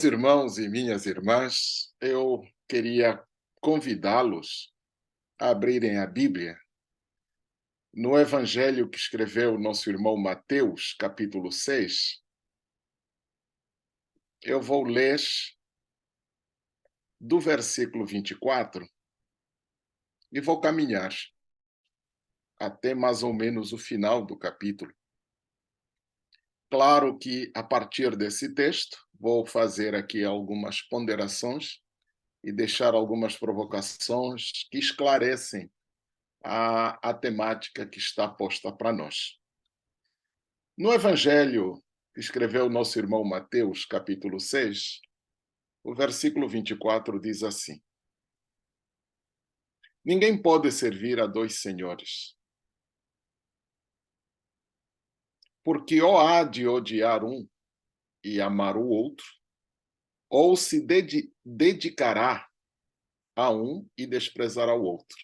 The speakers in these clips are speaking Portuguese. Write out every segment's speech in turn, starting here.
Irmãos e minhas irmãs, eu queria convidá-los a abrirem a Bíblia no Evangelho que escreveu nosso irmão Mateus, capítulo 6. Eu vou ler do versículo 24 e vou caminhar até mais ou menos o final do capítulo. Claro que, a partir desse texto, vou fazer aqui algumas ponderações e deixar algumas provocações que esclarecem a temática que está posta para nós. No Evangelho que escreveu nosso irmão Mateus, capítulo 6, o versículo 24 diz assim: Ninguém pode servir a dois senhores, porque ou há de odiar um e amar o outro, ou se dedicará a um e desprezará o outro.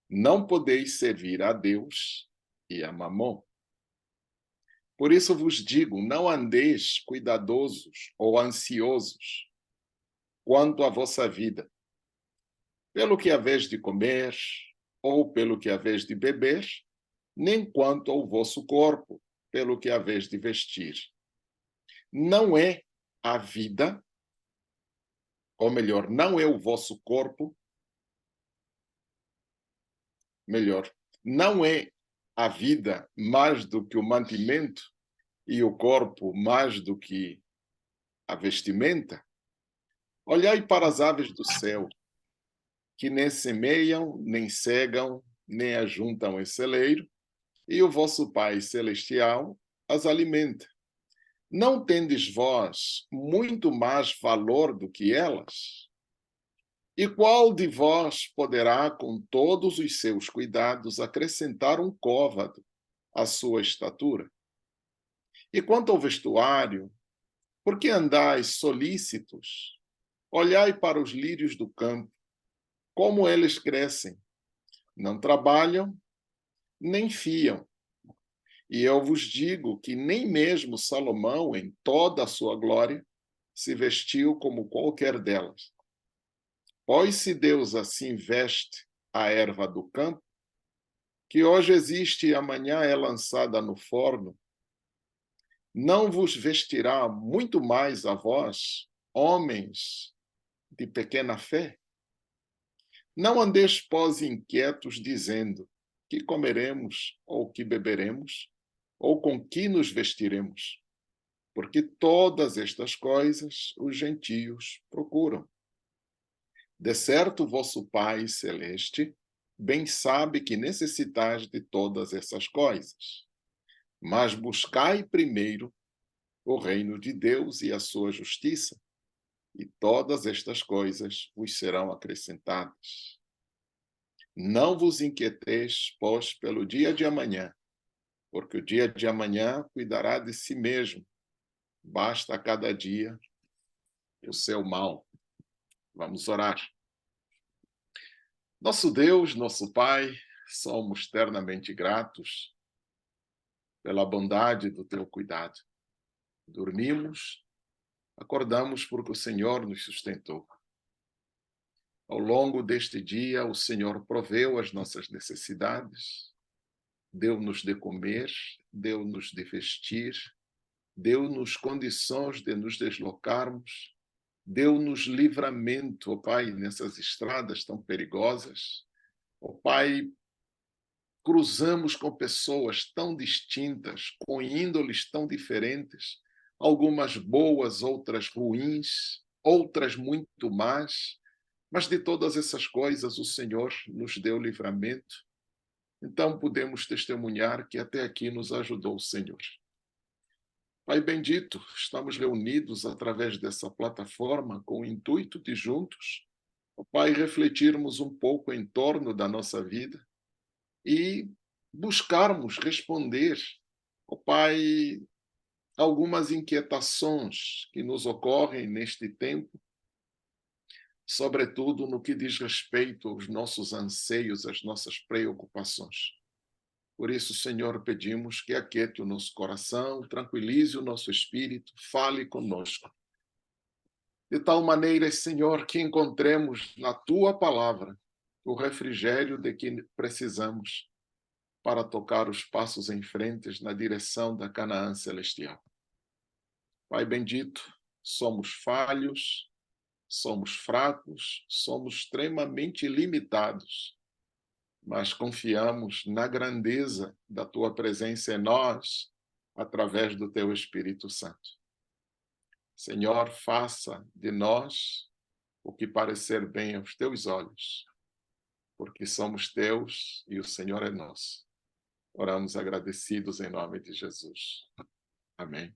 Não podeis servir a Deus e a Mamon. Por isso vos digo, não andeis cuidadosos ou ansiosos quanto à vossa vida, pelo que haveis de comer, ou pelo que haveis de beber, nem quanto ao vosso corpo, pelo que haveis de vestir. Não é a vida, ou melhor, não é o vosso corpo, melhor, não é a vida mais do que o mantimento e o corpo mais do que a vestimenta? Olhai para as aves do céu, que nem semeiam, nem cegam, nem ajuntam em celeiro, e o vosso Pai Celestial as alimenta. Não tendes vós muito mais valor do que elas? E qual de vós poderá, com todos os seus cuidados, acrescentar um côvado à sua estatura? E quanto ao vestuário, por que andais solícitos? Olhai para os lírios do campo, como eles crescem. Não trabalham, nem fiam. E eu vos digo que nem mesmo Salomão, em toda a sua glória, se vestiu como qualquer delas. Pois se Deus assim veste a erva do campo, que hoje existe e amanhã é lançada no forno, não vos vestirá muito mais a vós, homens de pequena fé? Não andeis, pois, inquietos, dizendo: que comeremos, ou que beberemos, ou com que nos vestiremos? Porque todas estas coisas os gentios procuram. De certo, vosso Pai Celeste bem sabe que necessitais de todas essas coisas. Mas buscai primeiro o reino de Deus e a sua justiça, e todas estas coisas vos serão acrescentadas. Não vos inquieteis, pois, pelo dia de amanhã, porque o dia de amanhã cuidará de si mesmo. Basta a cada dia o seu mal. Vamos orar. Nosso Deus, nosso Pai, somos eternamente gratos pela bondade do teu cuidado. Dormimos, acordamos porque o Senhor nos sustentou. Ao longo deste dia, o Senhor proveu as nossas necessidades, deu-nos de comer, deu-nos de vestir, deu-nos condições de nos deslocarmos, deu-nos livramento, ó Pai, nessas estradas tão perigosas. Ó Pai, cruzamos com pessoas tão distintas, com índoles tão diferentes, algumas boas, outras ruins, outras muito más, mas de todas essas coisas o Senhor nos deu livramento. Então podemos testemunhar que até aqui nos ajudou o Senhor. Pai bendito, estamos reunidos através dessa plataforma com o intuito de juntos, ó Pai, refletirmos um pouco em torno da nossa vida e buscarmos responder, ó Pai, algumas inquietações que nos ocorrem neste tempo, sobretudo no que diz respeito aos nossos anseios, às nossas preocupações. Por isso, Senhor, pedimos que aquiete o nosso coração, tranquilize o nosso espírito, fale conosco. de tal maneira, Senhor, que encontremos na Tua palavra o refrigério de que precisamos para tocar os passos em frente na direção da Canaã celestial. Pai bendito, somos falhos, somos fracos, somos extremamente limitados, mas confiamos na grandeza da Tua presença em nós, através do Teu Espírito Santo. Senhor, faça de nós o que parecer bem aos Teus olhos, porque somos Teus e o Senhor é nosso. Oramos agradecidos em nome de Jesus. Amém.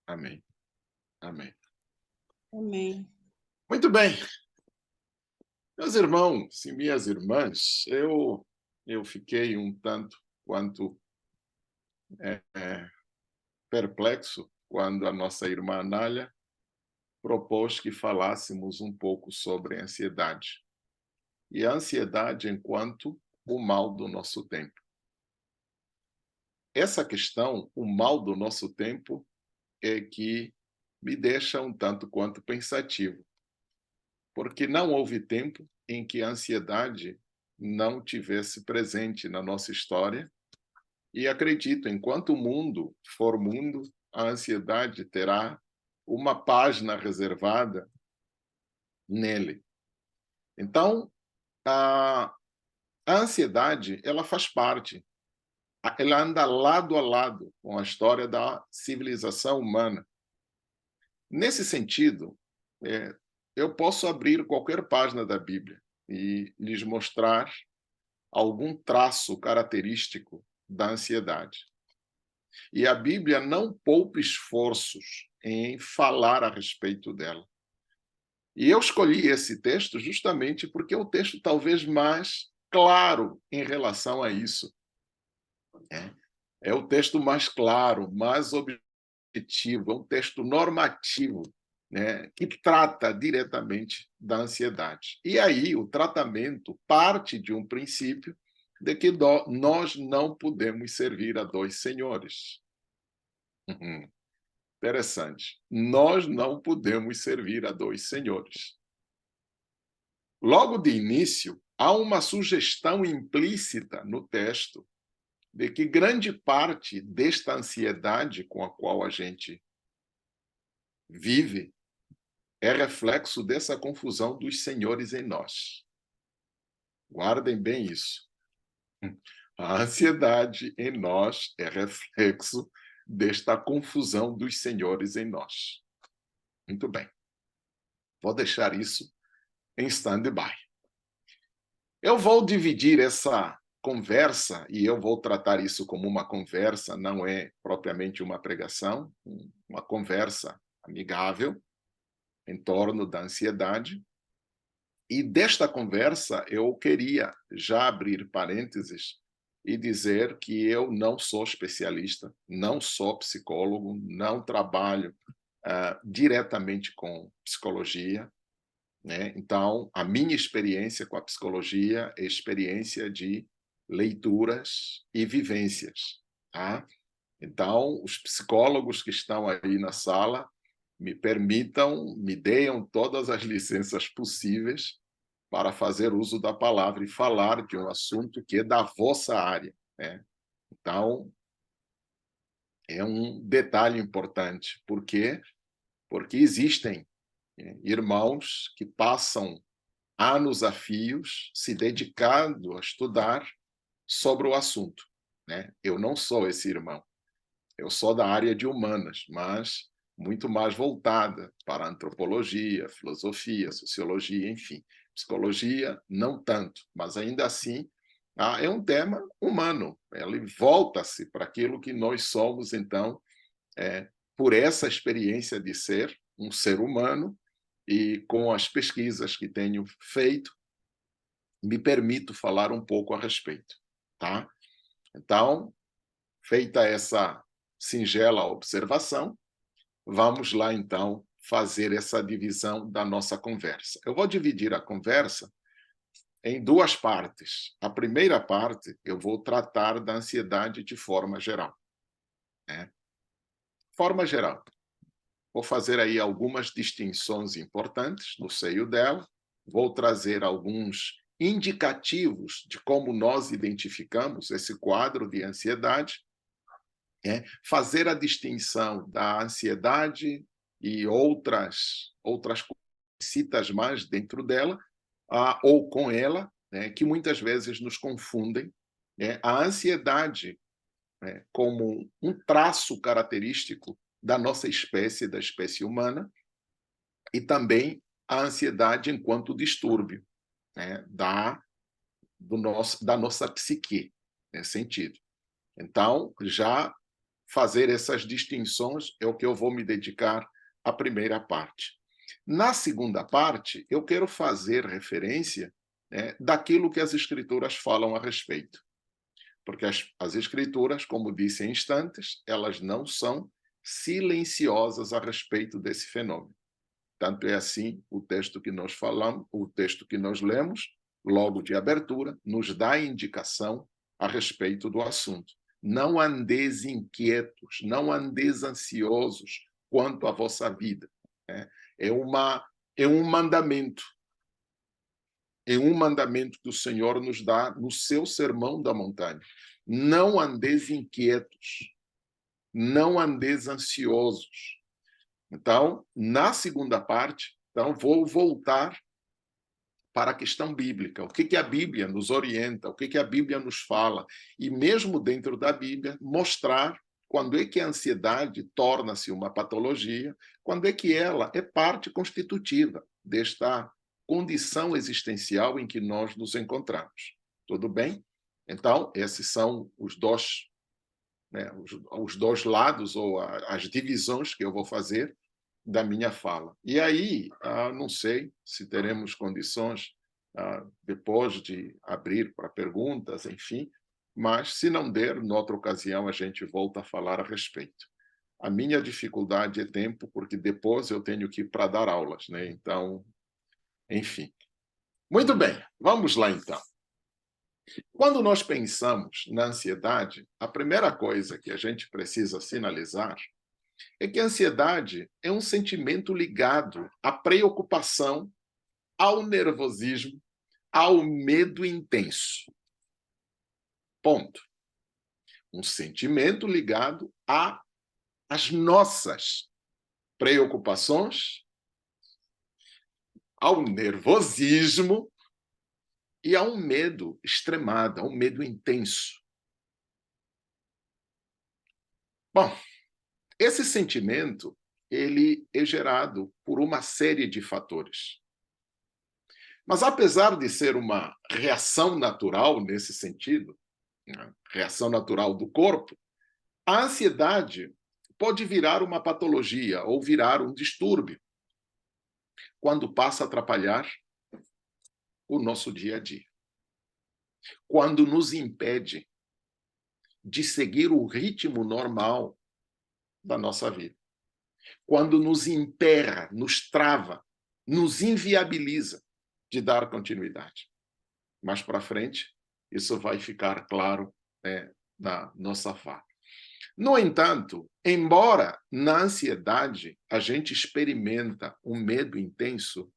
Amém. Amém. Amém. Muito bem. Meus irmãos e minhas irmãs, eu fiquei um tanto quanto perplexo quando a nossa irmã Anália propôs que falássemos um pouco sobre a ansiedade. E a ansiedade enquanto o mal do nosso tempo. Essa questão, o mal do nosso tempo, é que me deixa um tanto quanto pensativo. Porque não houve tempo em que a ansiedade não tivesse presente na nossa história. E acredito, enquanto o mundo for mundo, a ansiedade terá uma página reservada nele. Então, a ansiedade, ela faz parte. Ela anda lado a lado com a história da civilização humana. Nesse sentido, eu posso abrir qualquer página da Bíblia e lhes mostrar algum traço característico da ansiedade. E a Bíblia não poupa esforços em falar a respeito dela. E eu escolhi esse texto justamente porque é o texto talvez mais claro em relação a isso. É o texto mais claro, mais objetivo, é um texto normativo, né, que trata diretamente da ansiedade. E aí o tratamento parte de um princípio de que nós não podemos servir a dois senhores. Interessante. Nós não podemos servir a dois senhores. Logo de início, há uma sugestão implícita no texto de que grande parte desta ansiedade com a qual a gente vive é reflexo dessa confusão dos senhores em nós. Guardem bem isso. A ansiedade em nós é reflexo desta confusão dos senhores em nós. Muito bem. Vou deixar isso em stand-by. Eu vou dividir essa conversa, e eu vou tratar isso como uma conversa, não é propriamente uma pregação, uma conversa amigável em torno da ansiedade. E desta conversa eu queria já abrir parênteses e dizer que eu não sou especialista, não sou psicólogo, não trabalho diretamente com psicologia, né? Então, a minha experiência com a psicologia é experiência de leituras e vivências, tá? Então, os psicólogos que estão aí na sala me deem todas as licenças possíveis para fazer uso da palavra e falar de um assunto que é da vossa área, né? Então, é um detalhe importante. Por quê? Porque existem irmãos que passam anos a fios se dedicando a estudar sobre o assunto, né? Eu não sou esse irmão. Eu sou da área de humanas, mas muito mais voltada para a antropologia, filosofia, sociologia, enfim. Psicologia, não tanto, mas ainda assim é um tema humano. Ele volta-se para aquilo que nós somos, então, por essa experiência de ser um ser humano e com as pesquisas que tenho feito, me permito falar um pouco a respeito, tá? Então, feita essa singela observação, vamos lá, então, fazer essa divisão da nossa conversa. Eu vou dividir a conversa em duas partes. A primeira parte, eu vou tratar da ansiedade de forma geral, né? Forma geral. vou fazer aí algumas distinções importantes no seio dela, vou trazer alguns indicativos de como nós identificamos esse quadro de ansiedade, fazer a distinção da ansiedade e outras citas mais dentro dela, ou com ela, que muitas vezes nos confundem. A ansiedade como um traço característico da nossa espécie, da espécie humana, e também a ansiedade enquanto distúrbio da nossa psique, nesse sentido. Então, já fazer essas distinções é o que eu vou me dedicar à primeira parte. Na segunda parte, eu quero fazer referência daquilo que as Escrituras falam a respeito. Porque as Escrituras, como disse em instantes, elas não são silenciosas a respeito desse fenômeno. Tanto é assim, o texto que nós falamos, o texto que nós lemos, logo de abertura, nos dá indicação a respeito do assunto. Não andeis inquietos, não andeis ansiosos quanto à vossa vida. É um mandamento. É um mandamento que o Senhor nos dá no seu sermão da montanha. Não andeis inquietos, não andeis ansiosos. Então, na segunda parte, vou voltar para a questão bíblica. O que a Bíblia nos orienta, o que a Bíblia nos fala. E mesmo dentro da Bíblia, mostrar quando é que a ansiedade torna-se uma patologia, quando é que ela é parte constitutiva desta condição existencial em que nós nos encontramos. Tudo bem? Então, esses são os dois lados ou as divisões que eu vou fazer da minha fala. E aí, não sei se teremos condições depois de abrir para perguntas, enfim, mas se não der, noutra ocasião a gente volta a falar a respeito. A minha dificuldade é tempo, porque depois eu tenho que ir para dar aulas, né? Então, enfim. Muito bem, vamos lá então. Quando nós pensamos na ansiedade, a primeira coisa que a gente precisa sinalizar é que a ansiedade é um sentimento ligado à preocupação, ao nervosismo, ao medo intenso. Ponto. Um sentimento ligado às nossas preocupações, ao nervosismo e a um medo extremado, a um medo intenso. Bom, esse sentimento ele é gerado por uma série de fatores. Mas apesar de ser uma reação natural nesse sentido, reação natural do corpo, a ansiedade pode virar uma patologia ou virar um distúrbio quando passa a atrapalhar o nosso dia a dia. Quando nos impede de seguir o ritmo normal da nossa vida. Quando nos emperra, nos trava, nos inviabiliza de dar continuidade. Mais para frente, isso vai ficar claro na nossa fala. No entanto, embora na ansiedade a gente experimenta um medo intenso,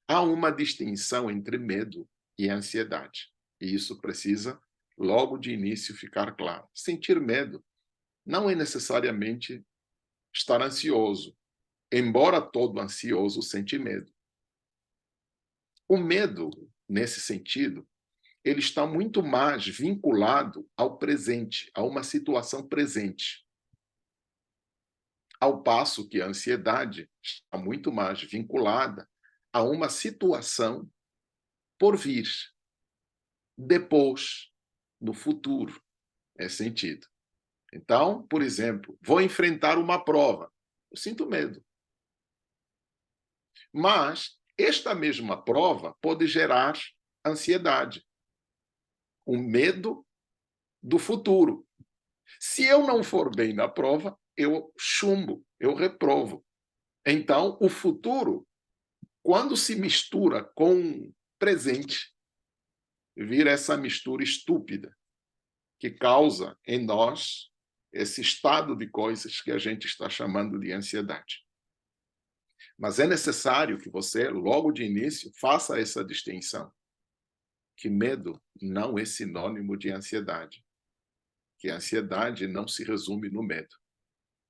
há uma distinção entre medo e ansiedade. E isso precisa, logo de início, ficar claro. Sentir medo não é necessariamente estar ansioso, embora todo ansioso sente medo. O medo, nesse sentido, ele está muito mais vinculado ao presente, a uma situação presente. Ao passo que a ansiedade está muito mais vinculada a uma situação por vir, depois, no futuro, é sentido. Então, por exemplo, vou enfrentar uma prova, eu sinto medo. Mas esta mesma prova pode gerar ansiedade, o medo do futuro. Se eu não for bem na prova, eu chumbo, eu reprovo. Então, o futuro, quando se mistura com o presente, vira essa mistura estúpida, que causa em nós esse estado de coisas que a gente está chamando de ansiedade. Mas é necessário que você, logo de início, faça essa distinção. Que medo não é sinônimo de ansiedade. Que a ansiedade não se resume no medo.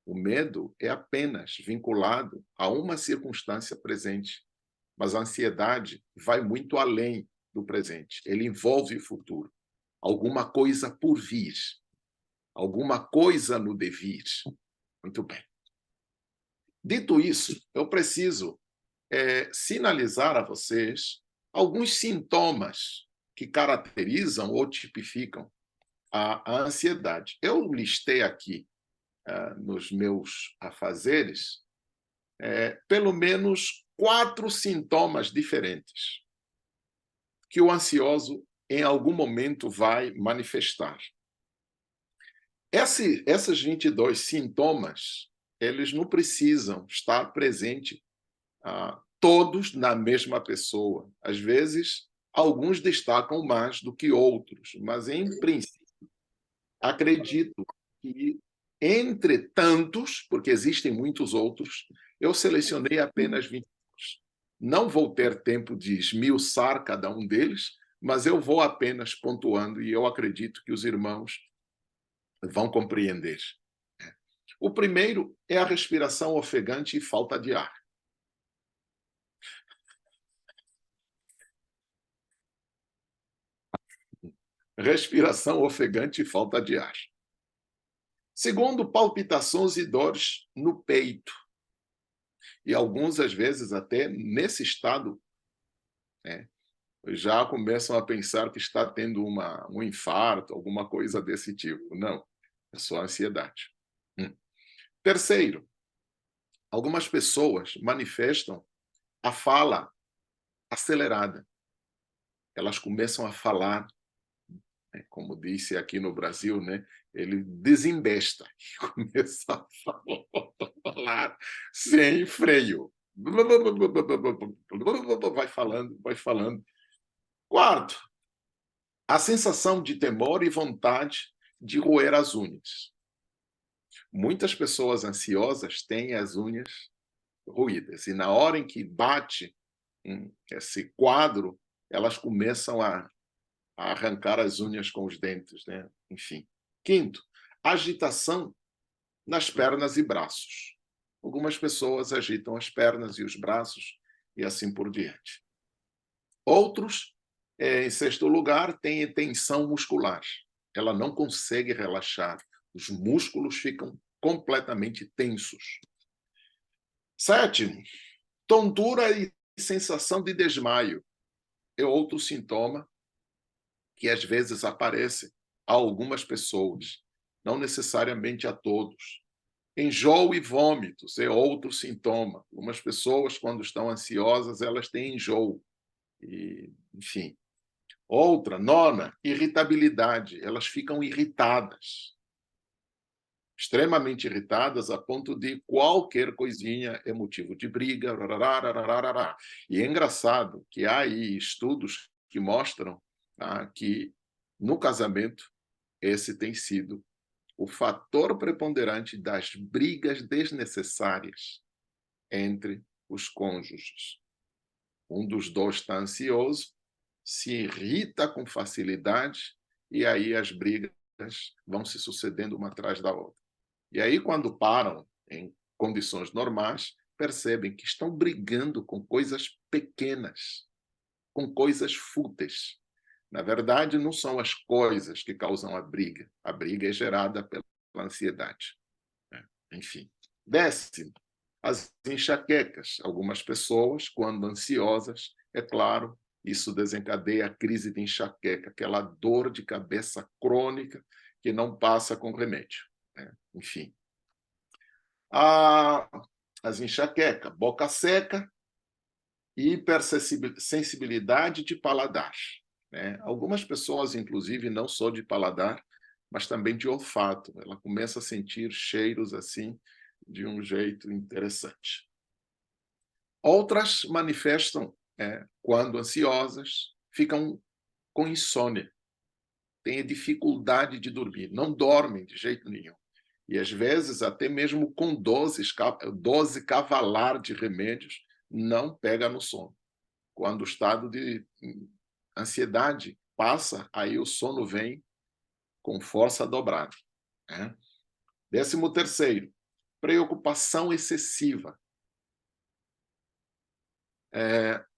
O medo é apenas vinculado a uma circunstância presente, mas a ansiedade vai muito além do presente. Ele envolve o futuro, alguma coisa por vir, alguma coisa no devir. Muito bem. Dito isso, eu preciso sinalizar a vocês alguns sintomas que caracterizam ou tipificam a ansiedade. Eu listei aqui nos meus afazeres pelo menos 4 sintomas diferentes que o ansioso em algum momento vai manifestar. Esses 22 sintomas, eles não precisam estar presentes todos na mesma pessoa. Às vezes, alguns destacam mais do que outros, mas, em princípio, acredito que, entre tantos, porque existem muitos outros, eu selecionei apenas 22. Não vou ter tempo de esmiuçar cada um deles, mas eu vou apenas pontuando e eu acredito que os irmãos vão compreender. O primeiro é a respiração ofegante e falta de ar. Respiração ofegante e falta de ar. Segundo, palpitações e dores no peito. E alguns, às vezes, até nesse estado, já começam a pensar que está tendo um infarto, alguma coisa desse tipo. Não, é só ansiedade. Terceiro, algumas pessoas manifestam a fala acelerada. Elas começam a falar, como disse aqui no Brasil, ele desembesta e começa a falar sem freio. Vai falando, vai falando. Quarto, a sensação de temor e vontade de roer as unhas. Muitas pessoas ansiosas têm as unhas roídas, e na hora em que bate esse quadro, elas começam a arrancar as unhas com os dentes, Enfim. Quinto, agitação nas pernas e braços. Algumas pessoas agitam as pernas e os braços e assim por diante. Outros, em sexto lugar, têm tensão muscular. Ela não consegue relaxar. Os músculos ficam completamente tensos. Sétimo, tontura e sensação de desmaio. É outro sintoma que às vezes aparece a algumas pessoas, não necessariamente a todos. Enjoo e vômitos é outro sintoma. Algumas pessoas, quando estão ansiosas, elas têm enjoo. Enfim. Outra, nona, irritabilidade. Elas ficam irritadas. Extremamente irritadas a ponto de qualquer coisinha é motivo de briga. E é engraçado que há aí estudos que mostram que no casamento esse tem sido o fator preponderante das brigas desnecessárias entre os cônjuges. Um dos dois está ansioso, se irrita com facilidade e aí as brigas vão se sucedendo uma atrás da outra. E aí, quando param em condições normais, percebem que estão brigando com coisas pequenas, com coisas fúteis. Na verdade, não são as coisas que causam a briga. A briga é gerada pela ansiedade. Enfim. Décimo, as enxaquecas. Algumas pessoas, quando ansiosas, é claro, isso desencadeia a crise de enxaqueca, aquela dor de cabeça crônica que não passa com remédio. Enfim. As enxaquecas, boca seca e hipersensibilidade de paladar. Algumas pessoas, inclusive, não só de paladar, mas também de olfato. Ela começa a sentir cheiros assim de um jeito interessante. Outras manifestam, quando ansiosas, ficam com insônia, têm dificuldade de dormir, não dormem de jeito nenhum. E, às vezes, até mesmo com dose cavalar de remédios, não pega no sono. Quando o estado de ansiedade passa, aí o sono vem com força dobrada, né? 13º, preocupação excessiva.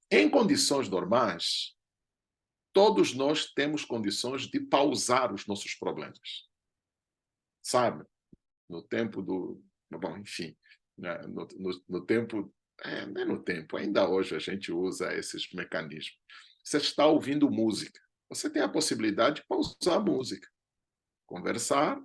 Em condições normais, todos nós temos condições de pausar os nossos problemas. Sabe? No tempo do... Bom, enfim, né? No tempo... não é no tempo, ainda hoje a gente usa esses mecanismos. Você está ouvindo música, você tem a possibilidade de pausar a música, conversar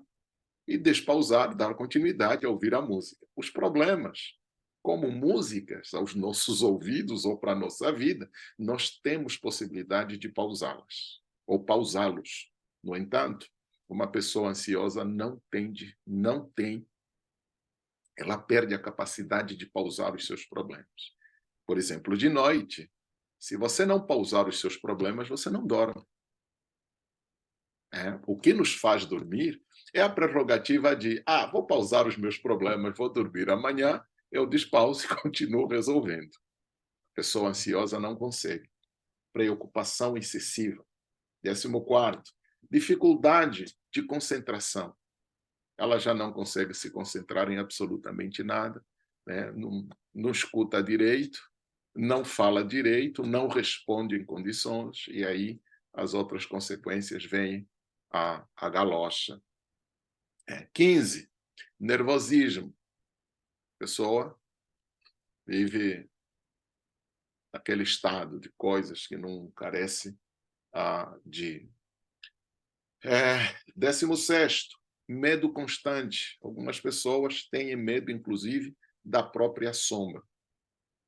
e despausar, dar continuidade a ouvir a música. Os problemas, como músicas aos nossos ouvidos ou para a nossa vida, nós temos possibilidade de pausá-las ou pausá-los. No entanto, uma pessoa ansiosa não tem, ela perde a capacidade de pausar os seus problemas. Por exemplo, de noite, se você não pausar os seus problemas, você não dorme. O que nos faz dormir é a prerrogativa de, vou pausar os meus problemas, vou dormir amanhã, eu despauso e continuo resolvendo. A pessoa ansiosa não consegue. Preocupação excessiva. 14º, dificuldade de concentração. Ela já não consegue se concentrar em absolutamente nada, né? Não escuta direito, não fala direito, não responde em condições, e aí as outras consequências vêm a galocha. 15, nervosismo. A pessoa vive naquele estado de coisas que não carece de... 16º, medo constante. Algumas pessoas têm medo, inclusive, da própria sombra,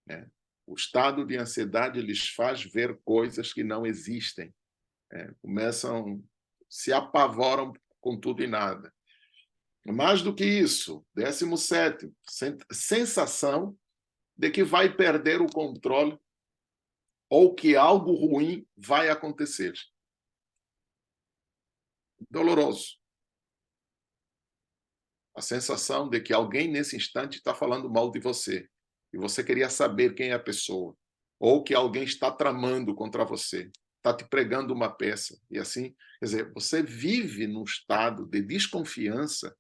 né? O estado de ansiedade lhes faz ver coisas que não existem. Se apavoram com tudo e nada. Mais do que isso, 17º, sensação de que vai perder o controle ou que algo ruim vai acontecer. Doloroso. A sensação de que alguém nesse instante está falando mal de você e você queria saber quem é a pessoa, ou que alguém está tramando contra você, está te pregando uma peça, e assim, quer dizer, você vive num estado de desconfiança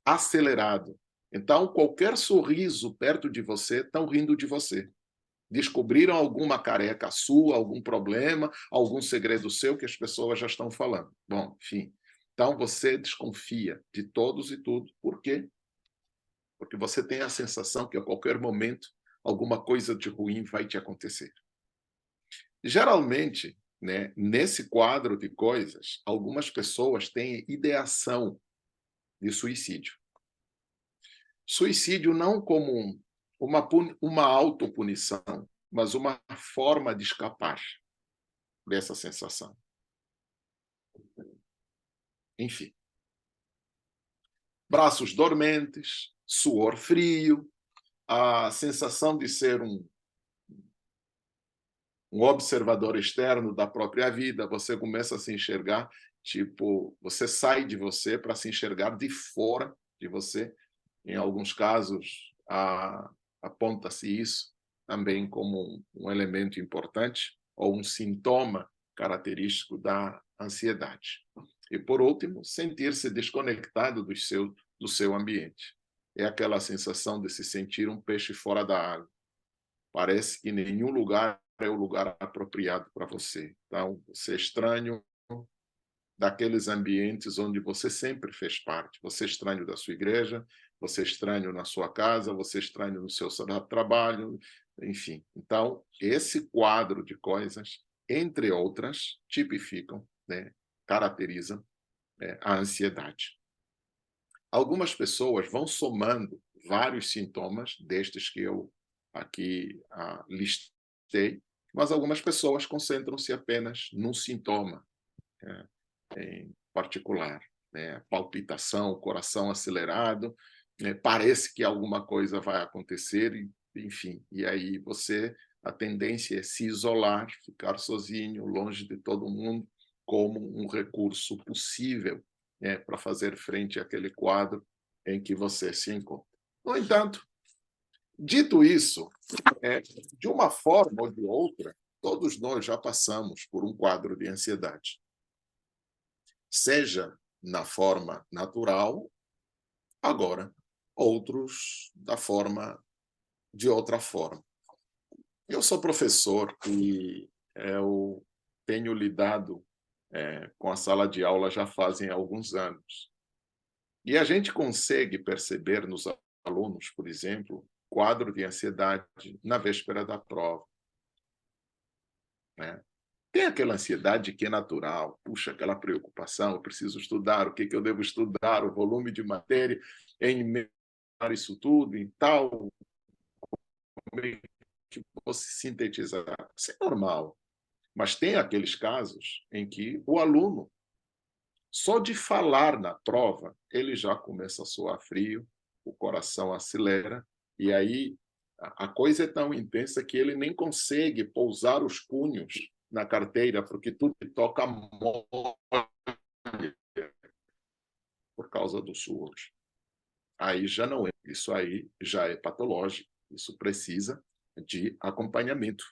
acelerado. Então, qualquer sorriso perto de você, estão rindo de você. Descobriram alguma careca sua, algum problema, algum segredo seu que as pessoas já estão falando. Bom, enfim. Então, você desconfia de todos e tudo. Por quê? Porque você tem a sensação que a qualquer momento alguma coisa de ruim vai te acontecer. Geralmente, né, nesse quadro de coisas, algumas pessoas têm ideação de suicídio. Suicídio não como uma autopunição, mas uma forma de escapar dessa sensação. Enfim. Braços dormentes, suor frio, a sensação de ser um observador externo da própria vida, você começa a se enxergar, tipo, você sai de você para se enxergar de fora de você. Em alguns casos, aponta-se isso também como um elemento importante ou um sintoma característico da ansiedade. E, por último, sentir-se desconectado do seu ambiente. É aquela sensação de se sentir um peixe fora da água. Parece que nenhum lugar é o lugar apropriado para você. Então, você é estranho daqueles ambientes onde você sempre fez parte. Você é estranho da sua igreja, você é estranho na sua casa, você é estranho no seu trabalho, enfim. Então, esse quadro de coisas, entre outras, tipificam, né, caracterizam a ansiedade. Algumas pessoas vão somando vários sintomas destes que eu aqui listei, mas algumas pessoas concentram-se apenas num sintoma em particular, né? Palpitação, coração acelerado, né? Parece que alguma coisa vai acontecer, enfim, e aí a tendência é se isolar, ficar sozinho, longe de todo mundo, como um recurso possível para fazer frente àquele quadro em que você se encontra. No entanto, dito isso, de uma forma ou de outra, todos nós já passamos por um quadro de ansiedade. Seja na forma natural, agora, outros de outra forma. Eu sou professor e eu tenho lidado com a sala de aula já fazem alguns anos. E a gente consegue perceber nos alunos, por exemplo, quadro de ansiedade na véspera da prova, né? Tem aquela ansiedade que é natural, puxa, aquela preocupação, eu preciso estudar, o que eu devo estudar, o volume de matéria, em meio a isso tudo, em tal, como é que vou sintetizar? Isso é normal, mas tem aqueles casos em que o aluno, só de falar na prova, ele já começa a suar frio, o coração acelera, e aí a coisa é tão intensa que ele nem consegue pousar os punhos na carteira, porque tudo que toca molha por causa do suor. Aí já não é, isso aí já é patológico, isso precisa de acompanhamento,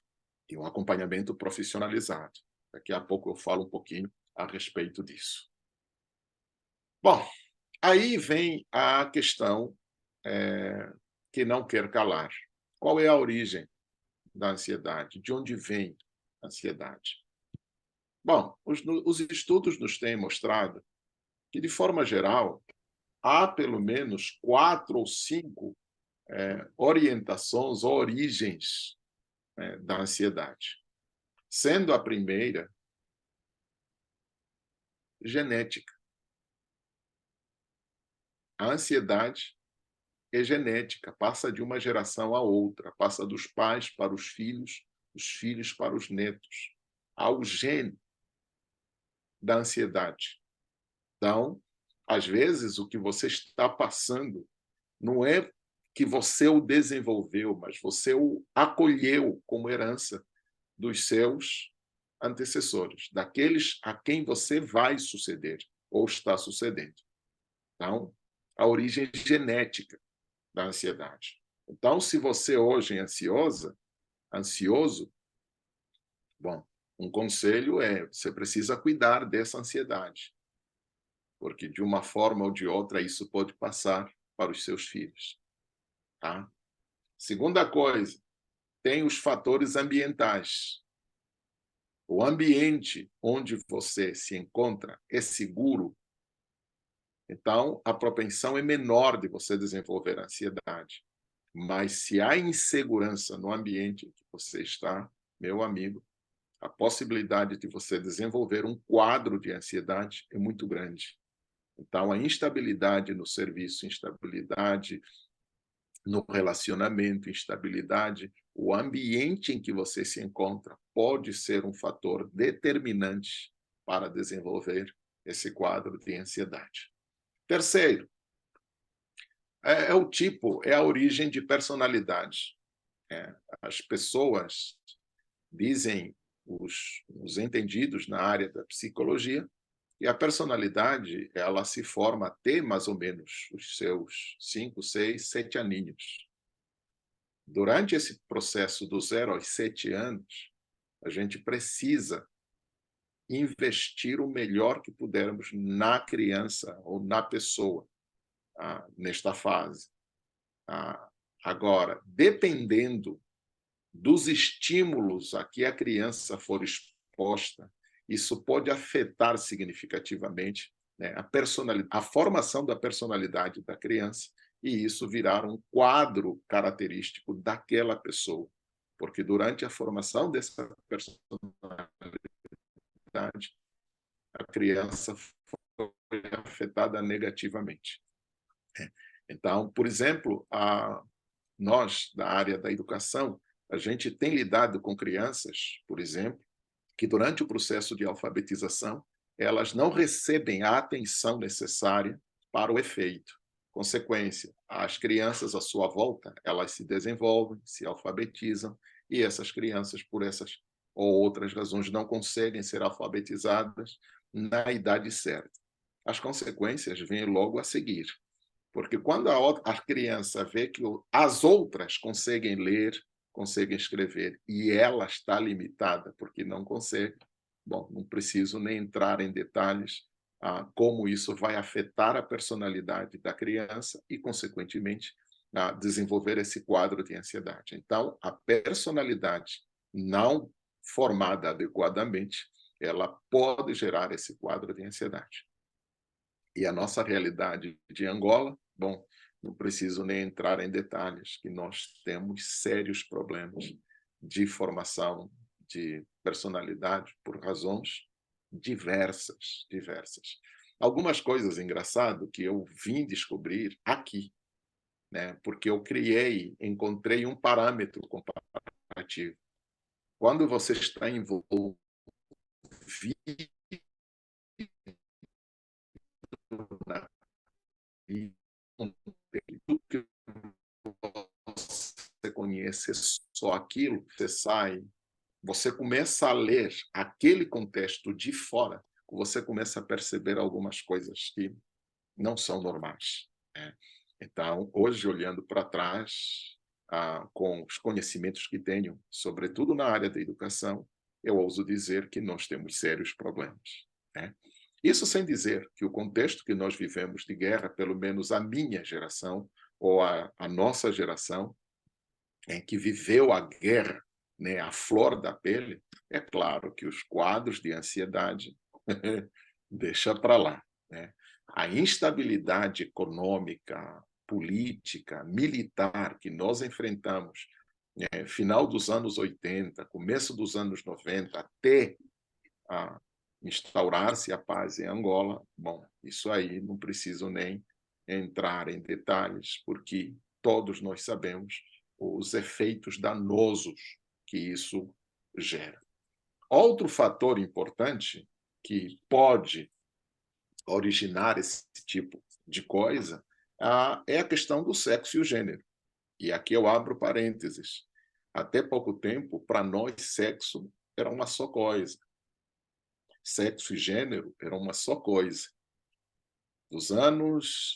e um acompanhamento profissionalizado. Daqui a pouco eu falo um pouquinho a respeito disso. Bom, aí vem a questão que não quer calar. Qual é a origem da ansiedade? De onde vem a ansiedade? Bom, os estudos nos têm mostrado que, de forma geral, há pelo menos 4 ou 5 orientações, origens da ansiedade. Sendo a primeira, genética. A ansiedade é genética, passa de uma geração a outra, passa dos pais para os filhos para os netos. Há o gene da ansiedade. Então, às vezes, o que você está passando não é que você o desenvolveu, mas você o acolheu como herança dos seus antecessores, daqueles a quem você vai suceder ou está sucedendo. Então, a origem genética da ansiedade. Então, se você hoje é ansioso, bom, um conselho é, você precisa cuidar dessa ansiedade, porque de uma forma ou de outra isso pode passar para os seus filhos, tá? Segunda coisa, tem os fatores ambientais. O ambiente onde você se encontra é seguro, então a propensão é menor de você desenvolver ansiedade. Mas se há insegurança no ambiente em que você está, meu amigo, a possibilidade de você desenvolver um quadro de ansiedade é muito grande. Então, a instabilidade no serviço, instabilidade no relacionamento, instabilidade, o ambiente em que você se encontra pode ser um fator determinante para desenvolver esse quadro de ansiedade. Terceiro, é a origem de personalidade. As pessoas dizem, os entendidos na área da psicologia, e a personalidade ela se forma até mais ou menos os seus 5, 6, 7 aninhos. Durante esse processo do 0 aos 7 anos, a gente precisa investir o melhor que pudermos na criança ou na pessoa, nesta fase. Agora, dependendo dos estímulos a que a criança for exposta, isso pode afetar significativamente, né, a formação da personalidade da criança, e isso virar um quadro característico daquela pessoa. Porque durante a formação dessa personalidade, a criança foi afetada negativamente. Então, por exemplo, nós, da área da educação, a gente tem lidado com crianças, por exemplo, que durante o processo de alfabetização, elas não recebem a atenção necessária para o efeito. Consequência, as crianças à sua volta, elas se desenvolvem, se alfabetizam, e essas crianças, por essas ou outras razões, não conseguem ser alfabetizadas na idade certa. as consequências vêm logo a seguir. Porque quando a criança vê que as outras conseguem ler, conseguem escrever, e ela está limitada porque não consegue, bom, não preciso nem entrar em detalhes como isso vai afetar a personalidade da criança e, consequentemente, desenvolver esse quadro de ansiedade. Então, a personalidade não formada adequadamente, ela pode gerar esse quadro de ansiedade. E a nossa realidade de Angola, bom, não preciso nem entrar em detalhes, que nós temos sérios problemas de formação de personalidade por razões diversas. Algumas coisas engraçadas que eu vim descobrir aqui, né? Porque eu encontrei um parâmetro comparativo. Quando você está envolvido na vida, tudo que você conhece só aquilo, você sai, você começa a ler aquele contexto de fora, você começa a perceber algumas coisas que não são normais, né? Então, hoje, olhando para trás, com os conhecimentos que tenho, sobretudo na área da educação, eu ouso dizer que nós temos sérios problemas, né? Isso sem dizer que o contexto que nós vivemos de guerra, pelo menos a minha geração, ou a nossa geração, que viveu a guerra, né, à flor da pele, é claro que os quadros de ansiedade deixa para lá, né? A instabilidade econômica, política, militar que nós enfrentamos, final dos anos 80, começo dos anos 90, até instaurar-se a paz em Angola, bom, isso aí não preciso nem entrar em detalhes, porque todos nós sabemos os efeitos danosos que isso gera. Outro fator importante que pode originar esse tipo de coisa é a questão do sexo e o gênero. E aqui eu abro parênteses. Até pouco tempo, para nós, sexo era uma só coisa. Sexo e gênero eram uma só coisa.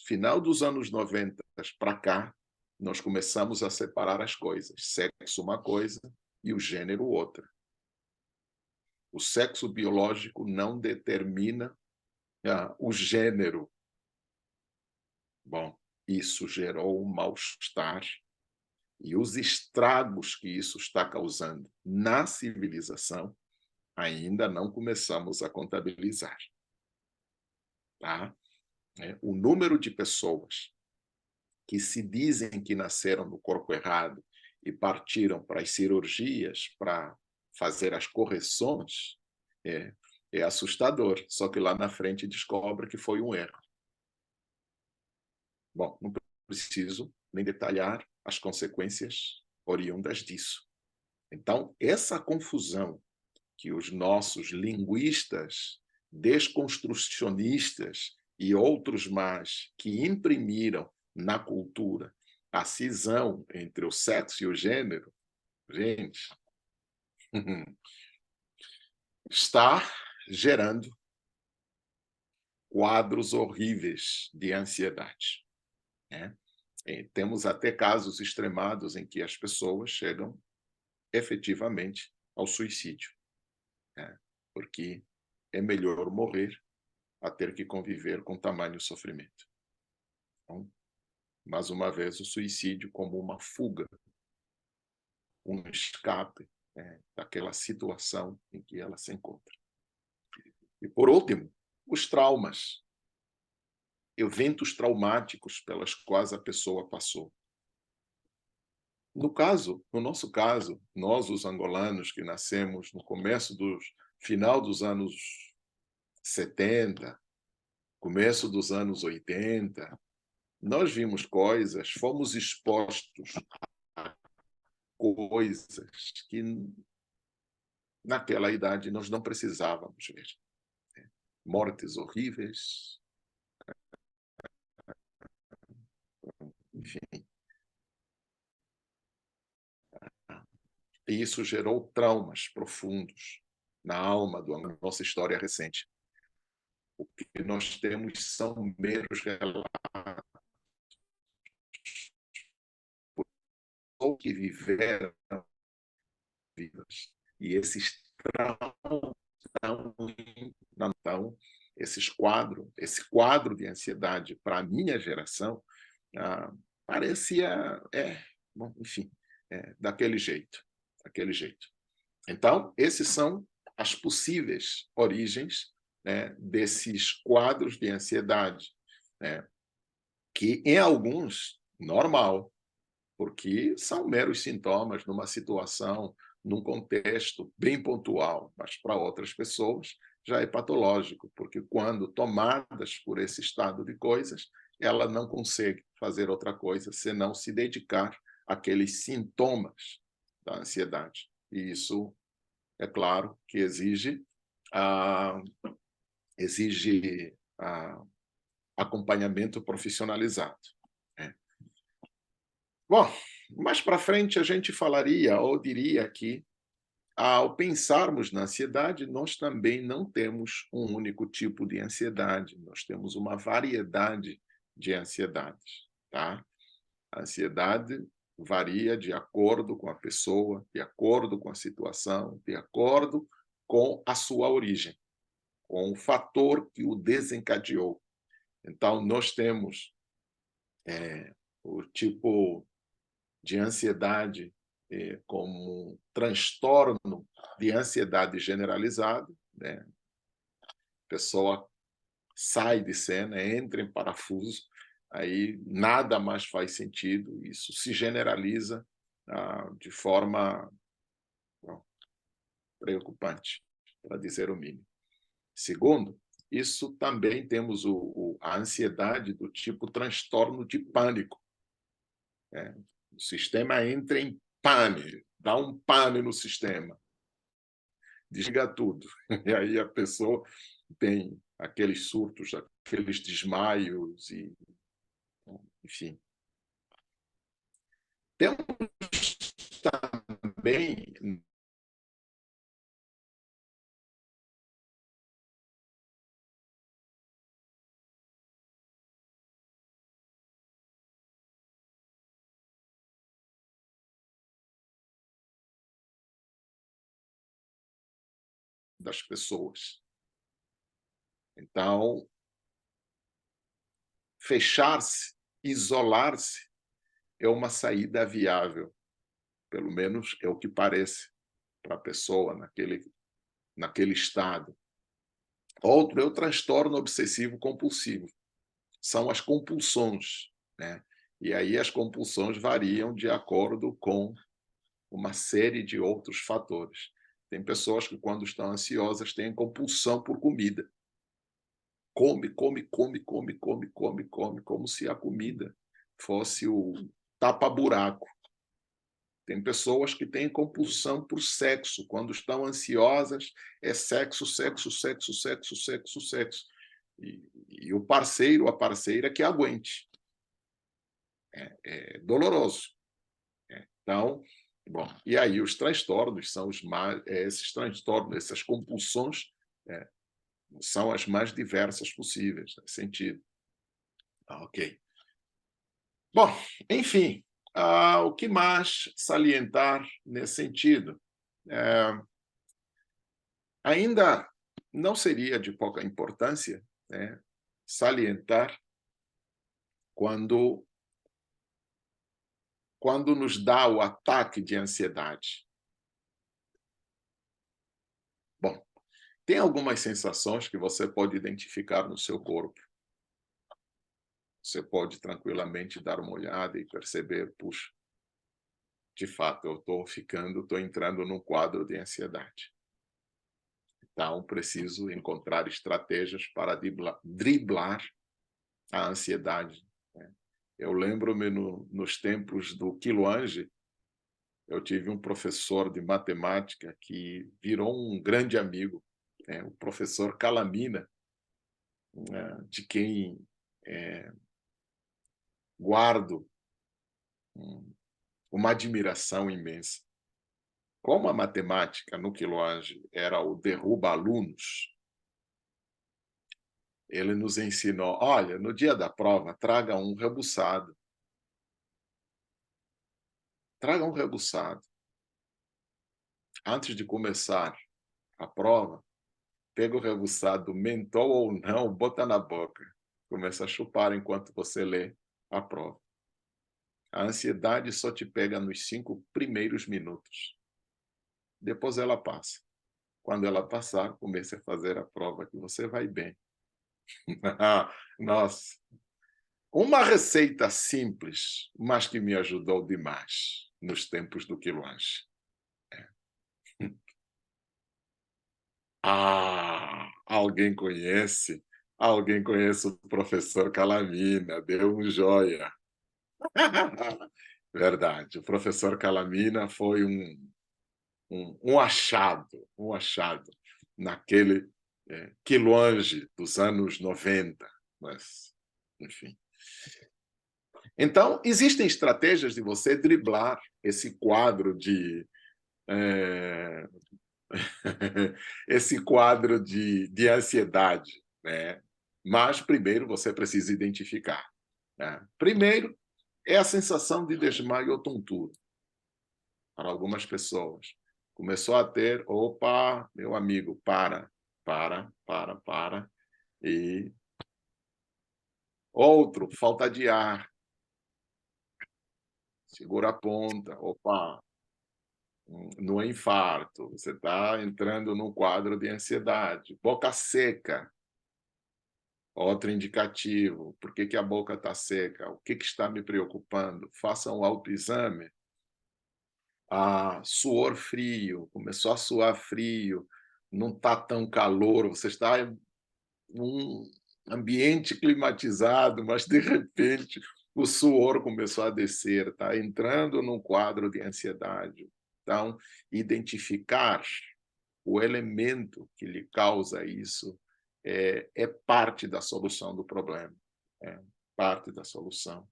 Final dos anos 90 para cá, nós começamos a separar as coisas. Sexo uma coisa e o gênero outra. O sexo biológico não determina o gênero. Bom, isso gerou um mal-estar e os estragos que isso está causando na civilização ainda não começamos a contabilizar. Tá? O número de pessoas que se dizem que nasceram no corpo errado e partiram para as cirurgias para fazer as correções é assustador. Só que lá na frente descobre que foi um erro. Bom, não preciso nem detalhar as consequências oriundas disso. Então, essa confusão que os nossos linguistas, desconstrucionistas e outros mais que imprimiram na cultura a cisão entre o sexo e o gênero, gente, está gerando quadros horríveis de ansiedade, né? Temos até casos extremados em que as pessoas chegam efetivamente ao suicídio, né? Porque é melhor morrer a ter que conviver com tamanho sofrimento. Então, mais uma vez, o suicídio como uma fuga, um escape, daquela situação em que ela se encontra. E, por último, os traumas, eventos traumáticos pelos quais a pessoa passou. No nosso caso, nós, os angolanos que nascemos no final dos anos 70, começo dos anos 80, nós vimos coisas, fomos expostos a coisas que naquela idade nós não precisávamos ver. Mortes horríveis, enfim. E isso gerou traumas profundos na alma da nossa história recente. O que nós temos são meros relatos que viveram vidas. E esses então, esse quadro de ansiedade para a minha geração, parecia, bom, enfim, daquele jeito. Então, esses são as possíveis origens, né, desses quadros de ansiedade, né, que em alguns, normal, porque são meros sintomas numa situação, num contexto bem pontual, mas para outras pessoas já é patológico, porque quando tomadas por esse estado de coisas, ela não consegue fazer outra coisa senão se dedicar àqueles sintomas da ansiedade. E isso, é claro, que exige acompanhamento profissionalizado. Bom, mais para frente a gente falaria ou diria que, ao pensarmos na ansiedade, nós também não temos um único tipo de ansiedade, nós temos uma variedade de ansiedades, tá? A ansiedade varia de acordo com a pessoa, de acordo com a situação, de acordo com a sua origem, com o fator que o desencadeou. Então, nós temos o tipo de ansiedade como um transtorno de ansiedade generalizado, né? A pessoa sai de cena, entra em parafuso, aí nada mais faz sentido, isso se generaliza de forma, bom, preocupante, para dizer o mínimo. Segundo, isso também temos a ansiedade do tipo transtorno de pânico, né? O sistema entra em pane, dá um pane no sistema, desliga tudo. E aí a pessoa tem aqueles surtos, aqueles desmaios, e, enfim. Temos também das pessoas. Então, fechar-se, isolar-se, é uma saída viável, pelo menos é o que parece para a pessoa naquele estado. Outro é o transtorno obsessivo compulsivo. São as compulsões, né? E aí as compulsões variam de acordo com uma série de outros fatores. Tem pessoas que, quando estão ansiosas, têm compulsão por comida. Come, come, come, come, come, come, come, como se a comida fosse o tapa-buraco. Tem pessoas que têm compulsão por sexo. Quando estão ansiosas, é sexo, sexo, sexo, sexo, sexo, sexo. E o parceiro, a parceira que aguente. É doloroso. Então, bom, e aí os transtornos são esses transtornos, essas compulsões, são as mais diversas possíveis, nesse sentido. Ok. Bom, enfim, o que mais salientar nesse sentido? Ainda não seria de pouca importância, né, salientar quando nos dá o ataque de ansiedade. Bom, tem algumas sensações que você pode identificar no seu corpo. Você pode tranquilamente dar uma olhada e perceber, puxa, de fato, eu estou entrando num quadro de ansiedade. Então, preciso encontrar estratégias para driblar a ansiedade, né? Eu lembro-me nos tempos do Quiloange, eu tive um professor de matemática que virou um grande amigo, né? O professor Calamina, né? De quem guardo uma admiração imensa. Como a matemática no Quiloange era o derruba-alunos, ele nos ensinou, olha, no dia da prova, traga um rebuçado. Traga um rebuçado. Antes de começar a prova, pega o rebuçado, mentou ou não, bota na boca. Começa a chupar enquanto você lê a prova. A ansiedade só te pega nos 5 primeiros minutos. Depois ela passa. Quando ela passar, comece a fazer a prova que você vai bem. Nossa, uma receita simples, mas que me ajudou demais nos tempos do quilanche. Ah, alguém conhece? Alguém conhece o professor Calamina, deu um joia. Verdade, o professor Calamina foi um achado naquele quilange dos anos 90, mas, enfim. Então, existem estratégias de você driblar esse quadro de esse quadro de ansiedade, né? Mas primeiro você precisa identificar, né? Primeiro é a sensação de desmaio ou tontura para algumas pessoas. Começou a ter, opa, meu amigo, para. E outro, falta de ar, segura a ponta, opa, no infarto, você está entrando num quadro de ansiedade. Boca seca, outro indicativo. Por que a boca está seca? O que está me preocupando? Faça um autoexame. Suor frio, começou a suar frio, não está tão calor, você está em um ambiente climatizado, mas de repente o suor começou a descer, está entrando num quadro de ansiedade. Então, identificar o elemento que lhe causa isso é parte da solução do problema, é parte da solução.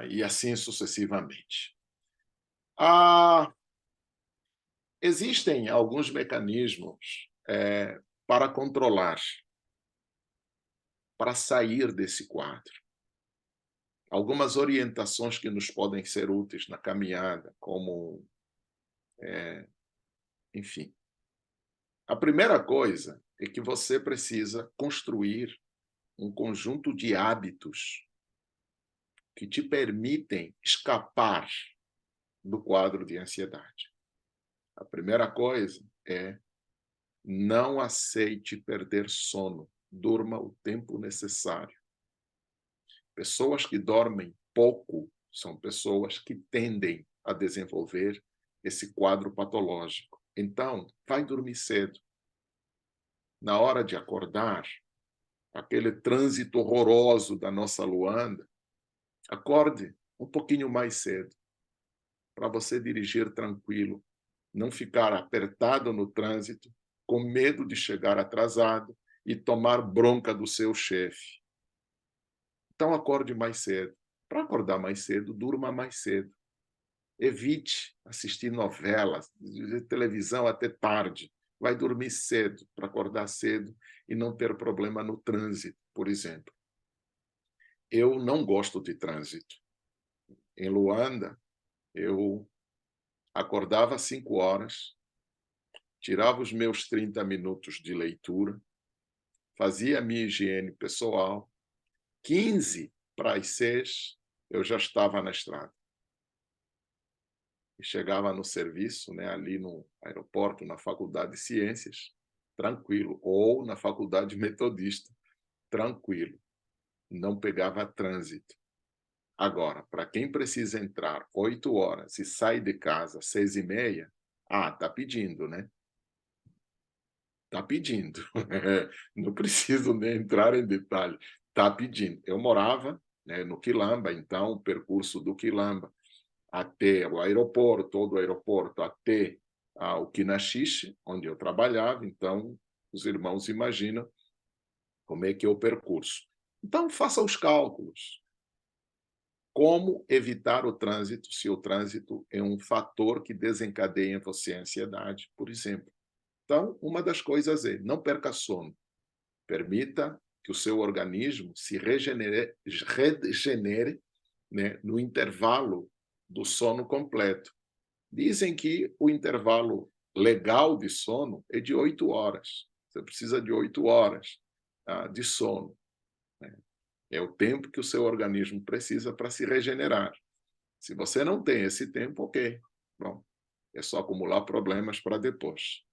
E assim sucessivamente. Existem alguns mecanismos para controlar, para sair desse quadro. Algumas orientações que nos podem ser úteis na caminhada, como, enfim. A primeira coisa é que você precisa construir um conjunto de hábitos que te permitem escapar do quadro de ansiedade. A primeira coisa é não aceite perder sono. Durma o tempo necessário. Pessoas que dormem pouco são pessoas que tendem a desenvolver esse quadro patológico. Então, vai dormir cedo. Na hora de acordar, aquele trânsito horroroso da nossa Luanda, acorde um pouquinho mais cedo, para você dirigir tranquilo, não ficar apertado no trânsito, com medo de chegar atrasado e tomar bronca do seu chefe. Então, acorde mais cedo. Para acordar mais cedo, durma mais cedo. Evite assistir novelas, televisão até tarde. Vai dormir cedo, para acordar cedo e não ter problema no trânsito, por exemplo. Eu não gosto de trânsito. Em Luanda, eu acordava às 5 horas, tirava os meus 30 minutos de leitura, fazia a minha higiene pessoal, 15 para as 6, eu já estava na estrada. E chegava no serviço, né, ali no aeroporto, na Faculdade de Ciências, tranquilo, ou na Faculdade Metodista, tranquilo. Não pegava trânsito. Agora, para quem precisa entrar 8 horas e sai de casa 6h30, tá pedindo, né? Tá pedindo. Não preciso nem entrar em detalhe. Tá pedindo. Eu morava, né, no Quilamba, então o percurso do Quilamba até o aeroporto, todo o aeroporto até o Quinaxixe, onde eu trabalhava, então os irmãos imaginam como é que é o percurso. Então faça os cálculos. Como evitar o trânsito, se o trânsito é um fator que desencadeia em você a ansiedade, por exemplo. Então, uma das coisas é não perca sono. Permita que o seu organismo se regenere, né, no intervalo do sono completo. Dizem que o intervalo legal de sono é de 8 horas. Você precisa de 8 horas de sono, né? É o tempo que o seu organismo precisa para se regenerar. Se você não tem esse tempo, ok. Bom, é só acumular problemas para depois.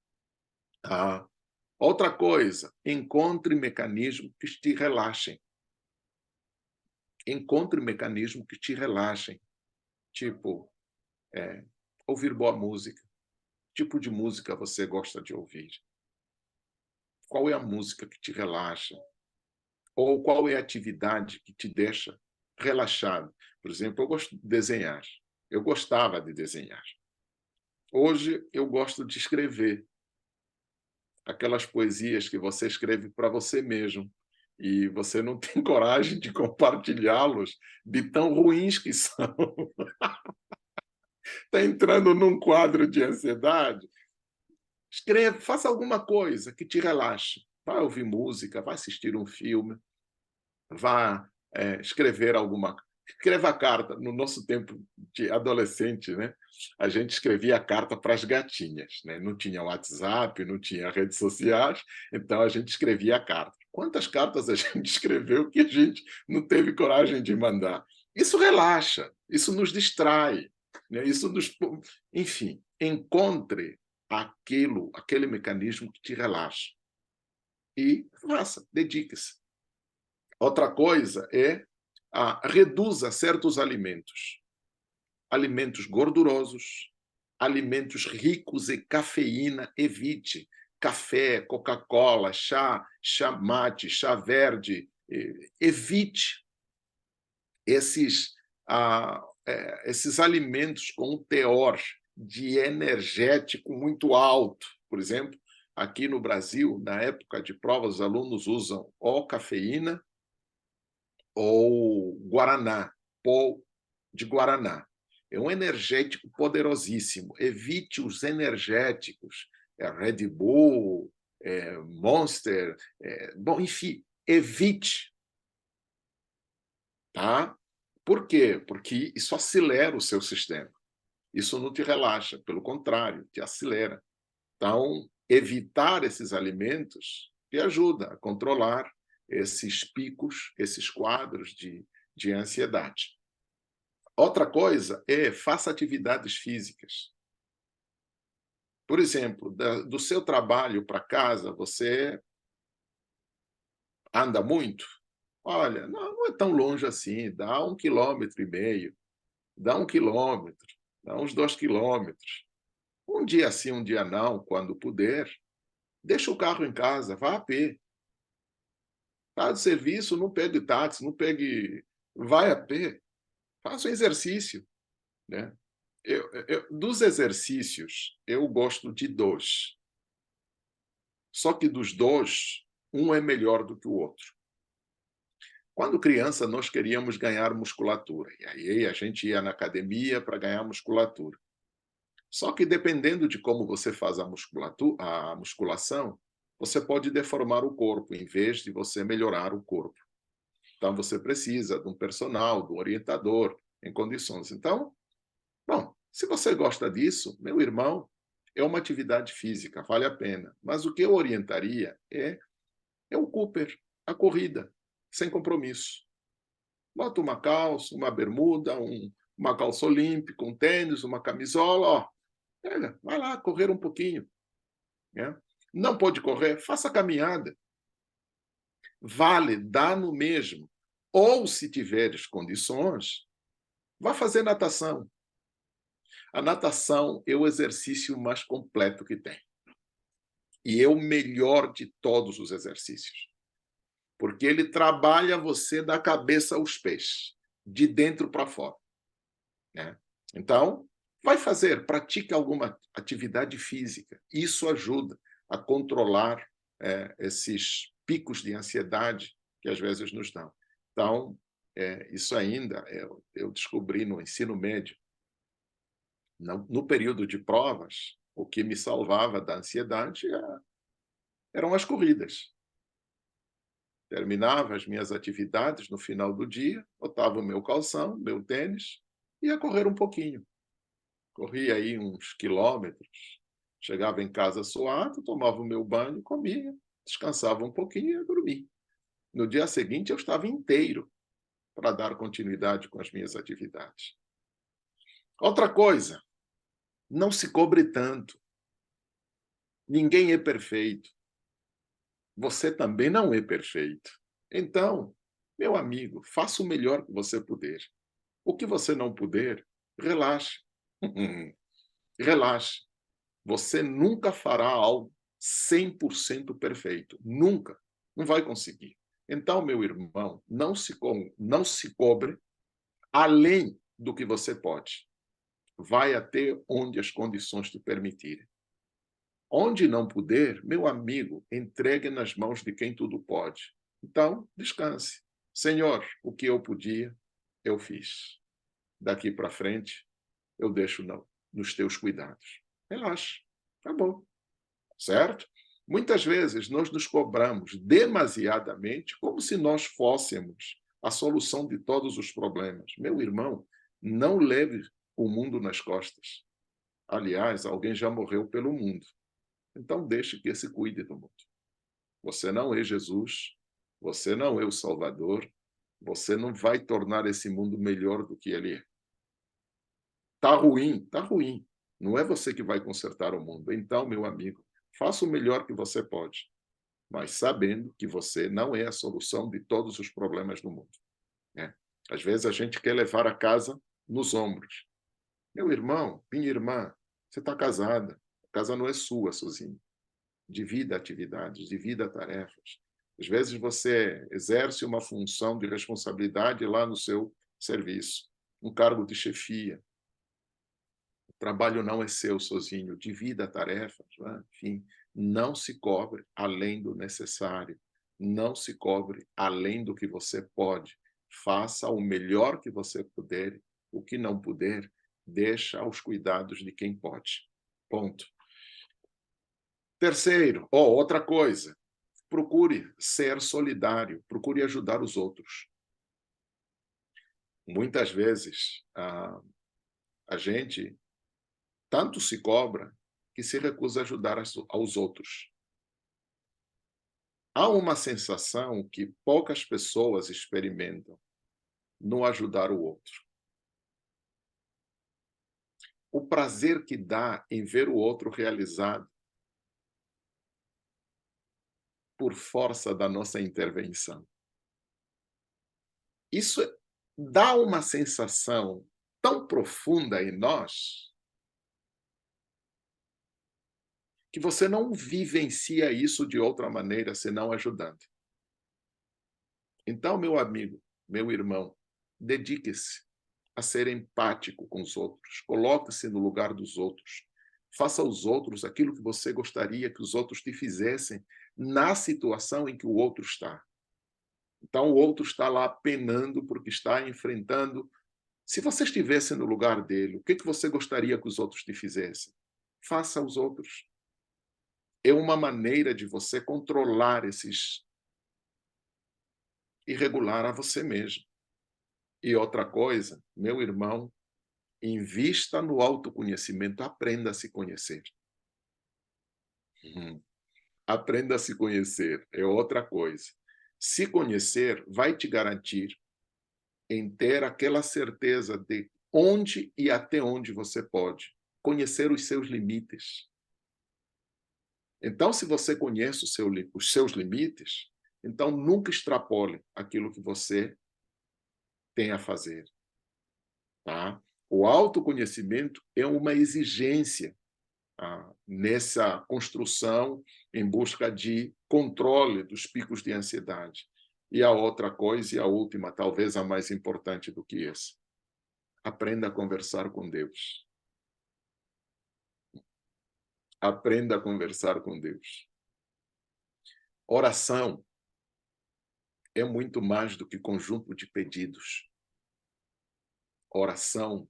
Outra coisa, encontre mecanismos que te relaxem. Encontre mecanismos que te relaxem. Tipo, ouvir boa música. Que tipo de música você gosta de ouvir? Qual é a música que te relaxa? Ou qual é a atividade que te deixa relaxado? Por exemplo, eu gosto de desenhar. Eu gostava de desenhar. Hoje eu gosto de escrever. Aquelas poesias que você escreve para você mesmo e você não tem coragem de compartilhá-los de tão ruins que são. Está entrando num quadro de ansiedade? Escreva, faça alguma coisa que te relaxe. Vai ouvir música, vai assistir um filme, vá escrever alguma coisa. Escreva carta. No nosso tempo de adolescente, né? A gente escrevia carta para as gatinhas, né? Não tinha WhatsApp, não tinha redes sociais, então a gente escrevia carta. Quantas cartas a gente escreveu que a gente não teve coragem de mandar? Isso relaxa, isso nos distrai, né? Isso nos... Enfim, encontre aquele mecanismo que te relaxa e faça, dedique-se. Outra coisa é reduza certos alimentos. Alimentos gordurosos, alimentos ricos em cafeína, evite. Café, Coca-Cola, chá mate, chá verde, evite esses alimentos com um teor de energético muito alto. Por exemplo, aqui no Brasil, na época de provas, os alunos usam ou cafeína ou guaraná, pó de guaraná. É um energético poderosíssimo. Evite os energéticos, Red Bull, Monster, bom, enfim, evite, tá? Por quê? Porque isso acelera o seu sistema. Isso não te relaxa, pelo contrário, te acelera. Então, evitar esses alimentos te ajuda a controlar esses picos, esses quadros de ansiedade. Outra coisa é faça atividades físicas. Por exemplo, do seu trabalho para casa, você anda muito? Olha, não é tão longe assim, dá 1,5 km, dá 1 km, dá uns 2 km. Um dia sim, um dia não, quando puder, deixa o carro em casa, vá a pé. Está de serviço, não pegue táxi, não pegue... Vai a pé, faça um exercício, né? Dos exercícios, eu gosto de 2. Só que dos 2, um é melhor do que o outro. Quando criança, nós queríamos ganhar musculatura. E aí a gente ia na academia para ganhar musculatura. Só que dependendo de como você faz a musculação, você pode deformar o corpo, em vez de você melhorar o corpo. Então, você precisa de um personal, de um orientador, em condições. Então, bom, se você gosta disso, meu irmão, é uma atividade física, vale a pena. Mas o que eu orientaria é o Cooper, a corrida, sem compromisso. Bota uma calça, uma bermuda, uma calça olímpica, um tênis, uma camisola, ó, pega, vai lá correr um pouquinho, né? Não pode correr, faça caminhada. Vale, dá no mesmo. Ou, se tiveres condições, vá fazer natação. A natação é o exercício mais completo que tem. E é o melhor de todos os exercícios. Porque ele trabalha você da cabeça aos pés, de dentro para fora, né? Então, vai fazer, pratique alguma atividade física. Isso ajuda a controlar esses picos de ansiedade que às vezes nos dão. Então, isso ainda eu descobri no ensino médio. No período de provas, o que me salvava da ansiedade eram as corridas. Terminava as minhas atividades no final do dia, botava o meu calção, meu tênis, ia correr um pouquinho. Corria aí uns quilômetros, chegava em casa suado, tomava o meu banho, comia, descansava um pouquinho e ia dormir. No dia seguinte, eu estava inteiro para dar continuidade com as minhas atividades. Outra coisa, não se cobre tanto. Ninguém é perfeito. Você também não é perfeito. Então, meu amigo, faça o melhor que você puder. O que você não puder, relaxe. Relaxe. Você nunca fará algo 100% perfeito. Nunca. Não vai conseguir. Então, meu irmão, não se cobre além do que você pode. Vai até onde as condições te permitirem. Onde não puder, meu amigo, entregue nas mãos de quem tudo pode. Então, descanse. Senhor, o que eu podia, eu fiz. Daqui para frente, eu deixo nos teus cuidados. Relaxa. Acabou. Certo? Muitas vezes nós nos cobramos demasiadamente como se nós fôssemos a solução de todos os problemas. Meu irmão, não leve o mundo nas costas. Aliás, alguém já morreu pelo mundo. Então deixe que esse cuide do mundo. Você não é Jesus, você não é o Salvador, você não vai tornar esse mundo melhor do que ele é. Tá ruim, tá ruim. Não é você que vai consertar o mundo. Então, meu amigo, faça o melhor que você pode, mas sabendo que você não é a solução de todos os problemas do mundo, né? Às vezes a gente quer levar a casa nos ombros. Meu irmão, minha irmã, você está casada. A casa não é sua sozinho. Divida atividades, divida tarefas. Às vezes você exerce uma função de responsabilidade lá no seu serviço, um cargo de chefia. O trabalho não é seu sozinho, divida tarefas, né? Enfim, não se cobre além do necessário, não se cobre além do que você pode. Faça o melhor que você puder, o que não puder, deixa aos cuidados de quem pode. Ponto. Terceiro, outra coisa, procure ser solidário, procure ajudar os outros. Muitas vezes, a gente tanto se cobra que se recusa a ajudar aos outros. Há uma sensação que poucas pessoas experimentam no ajudar o outro. O prazer que dá em ver o outro realizado por força da nossa intervenção. Isso dá uma sensação tão profunda em nós que você não vivencia isso de outra maneira senão ajudando. Então, meu amigo, meu irmão, dedique-se a ser empático com os outros, coloque-se no lugar dos outros, faça aos outros aquilo que você gostaria que os outros te fizessem na situação em que o outro está. Então, o outro está lá penando porque está enfrentando. Se você estivesse no lugar dele, o que você gostaria que os outros te fizessem? Faça aos outros. É uma maneira de você controlar esses e regular a você mesmo. E outra coisa, meu irmão, invista no autoconhecimento, aprenda a se conhecer. Aprenda a se conhecer, é outra coisa. Se conhecer vai te garantir em ter aquela certeza de onde e até onde você pode. Conhecer os seus limites. Então, se você conhece os seus limites, então nunca extrapole aquilo que você tem a fazer. Tá? O autoconhecimento é uma exigência nessa construção em busca de controle dos picos de ansiedade. E a outra coisa, e a última, talvez a mais importante do que essa, aprenda a conversar com Deus. Aprenda a conversar com Deus. Oração é muito mais do que conjunto de pedidos. Oração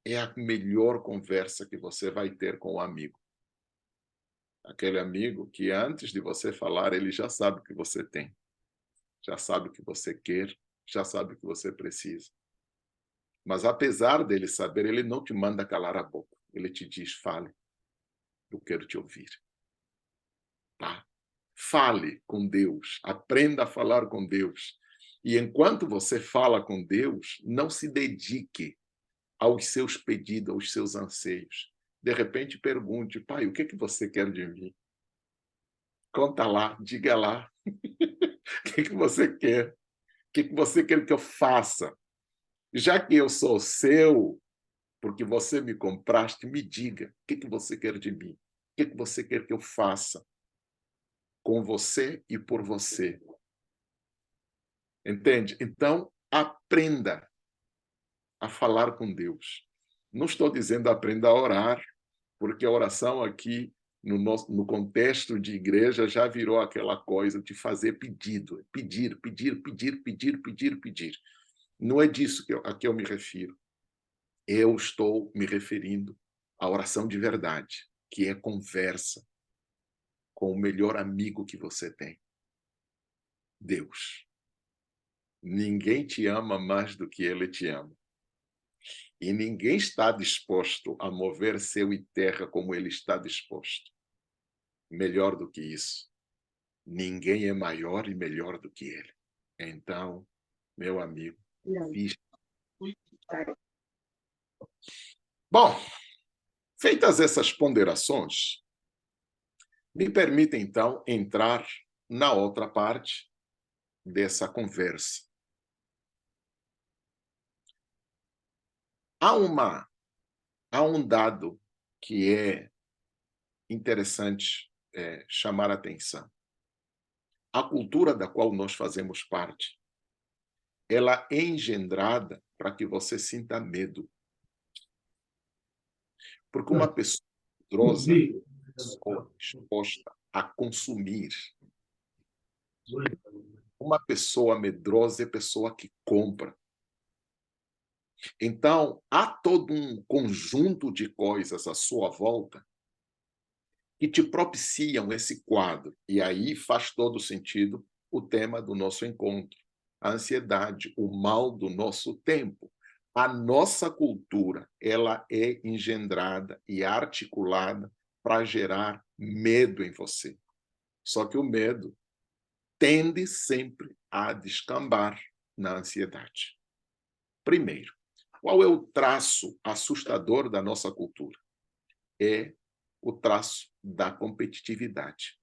é a melhor conversa que você vai ter com o amigo. Aquele amigo que antes de você falar, ele já sabe o que você tem. já sabe o que você quer, já sabe o que você precisa. Mas, apesar dele saber, ele não te manda calar a boca. Ele te diz, fale, eu quero te ouvir. Tá? Fale com Deus, aprenda a falar com Deus. E enquanto você fala com Deus, não se dedique aos seus pedidos, aos seus anseios. De repente pergunte, pai, o que você quer de mim? Conta lá, diga lá. O que você quer? O que você quer que eu faça? Já que eu sou seu, porque você me compraste, me diga, o que você quer de mim? O que você quer que eu faça com você e por você? Entende? Então, aprenda a falar com Deus. Não estou dizendo aprenda a orar, porque a oração aqui, no contexto de igreja, já virou aquela coisa de fazer pedido. Pedir, pedir, pedir, pedir, pedir, pedir. Não é disso a que eu me refiro. Eu estou me referindo à oração de verdade, que é conversa com o melhor amigo que você tem. Deus. Ninguém te ama mais do que Ele te ama. E ninguém está disposto a mover céu e terra como Ele está disposto. Melhor do que isso. Ninguém é maior e melhor do que Ele. Então, meu amigo, vista. Bom, feitas essas ponderações, me permita, então, entrar na outra parte dessa conversa. Há um dado que é interessante chamar a atenção. A cultura da qual nós fazemos parte, ela é engendrada para que você sinta medo. Porque uma pessoa medrosa é disposta a consumir. Uma pessoa medrosa é pessoa que compra. Então, há todo um conjunto de coisas à sua volta que te propiciam esse quadro. E aí faz todo sentido o tema do nosso encontro. A ansiedade, o mal do nosso tempo. A nossa cultura, ela é engendrada e articulada para gerar medo em você. Só que o medo tende sempre a descambar na ansiedade. Primeiro, qual é o traço assustador da nossa cultura? É o traço da competitividade.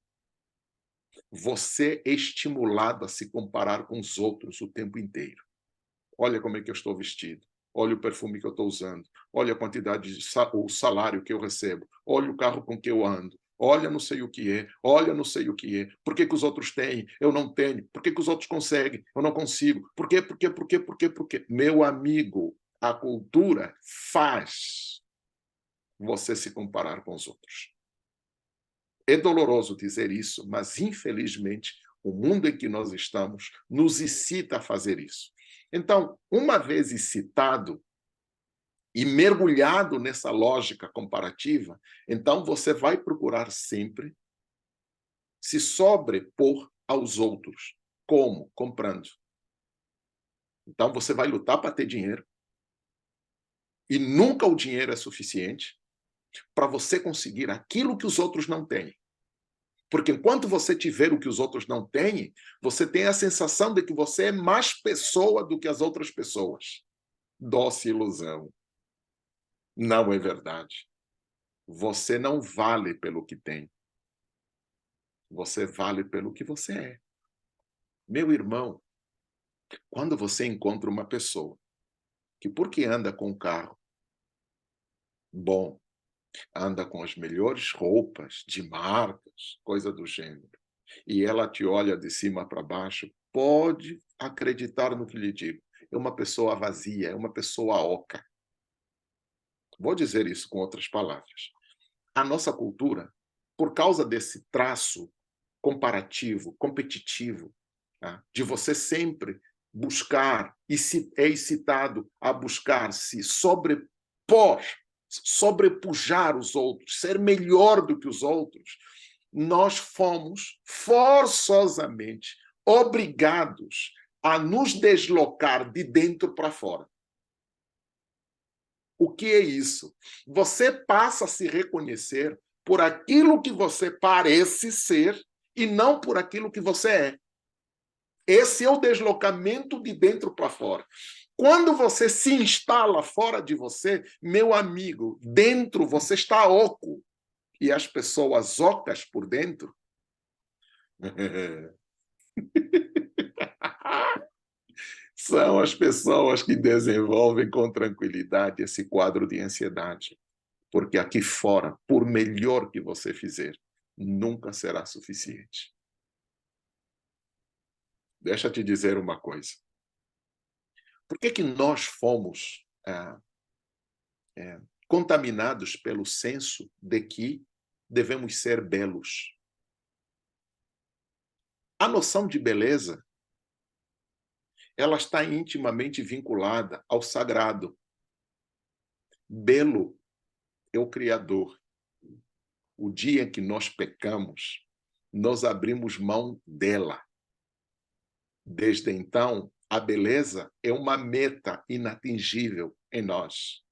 Você é estimulado a se comparar com os outros o tempo inteiro. Olha como é que eu estou vestido. Olha o perfume que eu estou usando. Olha a quantidade o salário que eu recebo. Olha o carro com que eu ando. Olha não sei o que é. Olha não sei o que é. Por que os outros têm? Eu não tenho. Por que os outros conseguem? Eu não consigo. Por quê? Por quê? Por quê? Por quê? Por quê? Meu amigo, a cultura faz você se comparar com os outros. É doloroso dizer isso, mas, infelizmente, o mundo em que nós estamos nos incita a fazer isso. Então, uma vez excitado e mergulhado nessa lógica comparativa, então você vai procurar sempre se sobrepor aos outros. Como? Comprando. Então, você vai lutar para ter dinheiro e nunca o dinheiro é suficiente para você conseguir aquilo que os outros não têm. Porque enquanto você tiver o que os outros não têm, você tem a sensação de que você é mais pessoa do que as outras pessoas. Doce ilusão. Não é verdade. Você não vale pelo que tem. Você vale pelo que você é. Meu irmão, quando você encontra uma pessoa que, porque anda com um carro bom, anda com as melhores roupas de marcas, coisa do gênero, e ela te olha de cima para baixo, pode acreditar no que lhe digo. É uma pessoa vazia, é uma pessoa oca. Vou dizer isso com outras palavras. A nossa cultura, por causa desse traço comparativo, competitivo, tá? De você sempre buscar, e se é excitado a buscar se sobrepor, sobrepujar os outros, ser melhor do que os outros, nós fomos forçosamente obrigados a nos deslocar de dentro para fora. O que é isso? Você passa a se reconhecer por aquilo que você parece ser e não por aquilo que você é. Esse é o deslocamento de dentro para fora. Quando você se instala fora de você, meu amigo, dentro você está oco. E as pessoas ocas por dentro são as pessoas que desenvolvem com tranquilidade esse quadro de ansiedade. Porque aqui fora, por melhor que você fizer, nunca será suficiente. Deixa eu te dizer uma coisa. Por que nós fomos contaminados pelo senso de que devemos ser belos? A noção de beleza, ela está intimamente vinculada ao sagrado. Belo é o Criador. O dia em que nós pecamos, nós abrimos mão dela. Desde então, a beleza é uma meta inatingível em nós.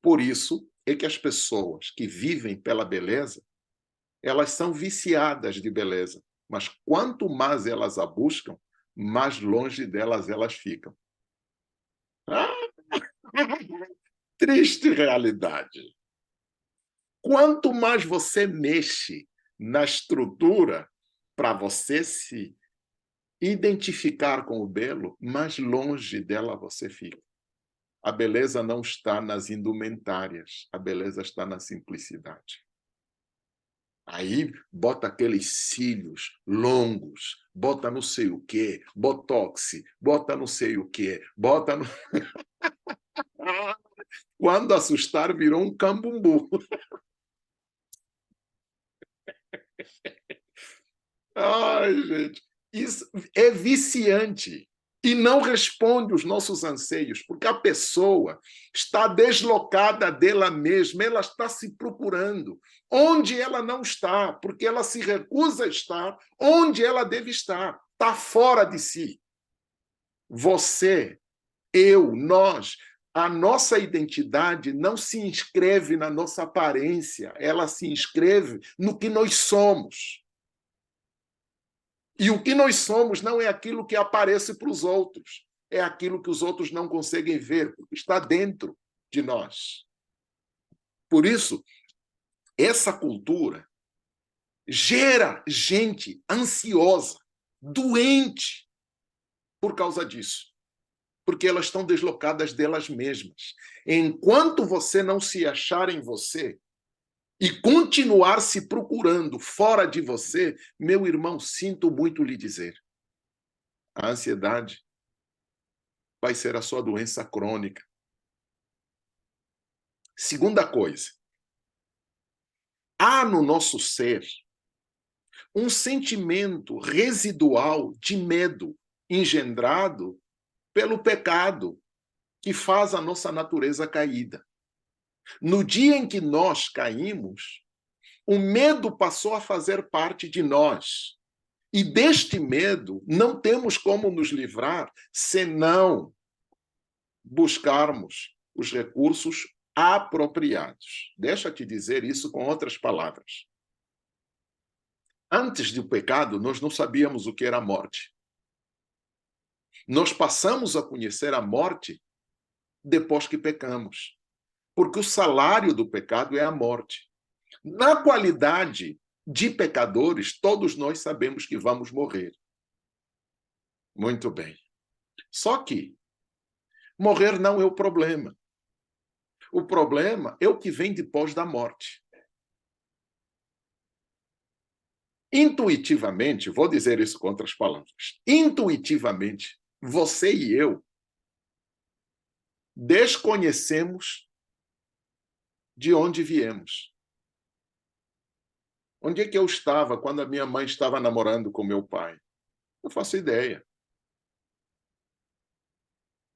Por isso é que as pessoas que vivem pela beleza, elas são viciadas de beleza. Mas quanto mais elas a buscam, mais longe delas elas ficam. Triste realidade. Quanto mais você mexe na estrutura para você se identificar com o belo, mais longe dela você fica. A beleza não está nas indumentárias, a beleza está na simplicidade. Aí bota aqueles cílios longos, bota não sei o quê, botox, bota não sei o quê, bota... No... Quando assustar, virou um cambumbu. Ai, gente, isso é viciante e não responde os nossos anseios, porque a pessoa está deslocada dela mesma, ela está se procurando onde ela não está, porque ela se recusa a estar onde ela deve estar, está fora de si. Você, eu, nós, a nossa identidade não se inscreve na nossa aparência, ela se inscreve no que nós somos. E o que nós somos não é aquilo que aparece para os outros, é aquilo que os outros não conseguem ver, porque está dentro de nós. Por isso, essa cultura gera gente ansiosa, doente, por causa disso. Porque elas estão deslocadas delas mesmas. Enquanto você não se achar em você, e continuar se procurando fora de você, meu irmão, sinto muito lhe dizer. A ansiedade vai ser a sua doença crônica. Segunda coisa, há no nosso ser um sentimento residual de medo engendrado pelo pecado que faz a nossa natureza caída. No dia em que nós caímos, o medo passou a fazer parte de nós. E deste medo não temos como nos livrar senão buscarmos os recursos apropriados. Deixa eu te dizer isso com outras palavras. Antes do pecado, nós não sabíamos o que era a morte. Nós passamos a conhecer a morte depois que pecamos. Porque o salário do pecado é a morte. Na qualidade de pecadores, todos nós sabemos que vamos morrer. Muito bem. Só que morrer não é o problema. O problema é o que vem depois da morte. Intuitivamente, vou dizer isso com outras palavras, intuitivamente, você e eu desconhecemos de onde viemos. Onde é que eu estava quando a minha mãe estava namorando com meu pai? Não faço ideia.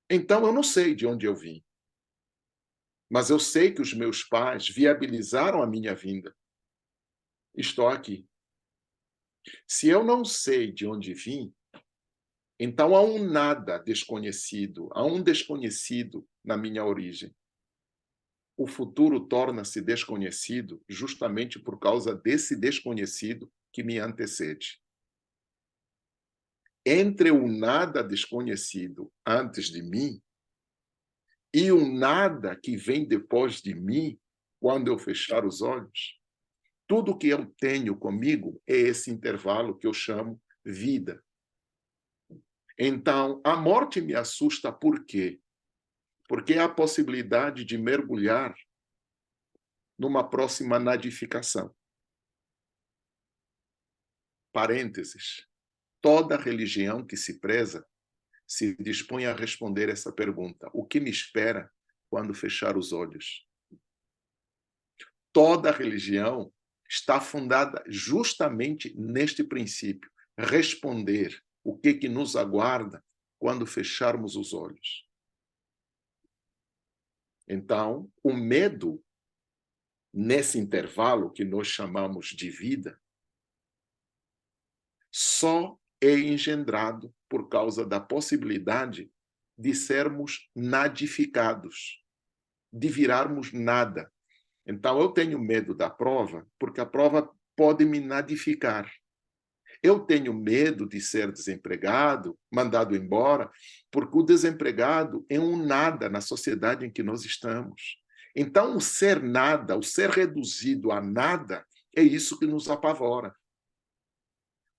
Então, eu não sei de onde eu vim. Mas eu sei que os meus pais viabilizaram a minha vinda. Estou aqui. Se eu não sei de onde vim, então há um nada desconhecido, há um desconhecido na minha origem. O futuro torna-se desconhecido justamente por causa desse desconhecido que me antecede. Entre o nada desconhecido antes de mim e o nada que vem depois de mim, quando eu fechar os olhos, tudo que eu tenho comigo é esse intervalo que eu chamo vida. Então, a morte me assusta por quê? Porque é a possibilidade de mergulhar numa próxima nadificação. Parênteses. Toda religião que se preza se dispõe a responder essa pergunta: o que me espera quando fechar os olhos? Toda religião está fundada justamente neste princípio: responder o que nos aguarda quando fecharmos os olhos. Então, o medo, nesse intervalo que nós chamamos de vida, só é engendrado por causa da possibilidade de sermos nadificados, de virarmos nada. Então, eu tenho medo da prova, porque a prova pode me nadificar. Eu tenho medo de ser desempregado, mandado embora, porque o desempregado é um nada na sociedade em que nós estamos. Então, o ser nada, o ser reduzido a nada, é isso que nos apavora.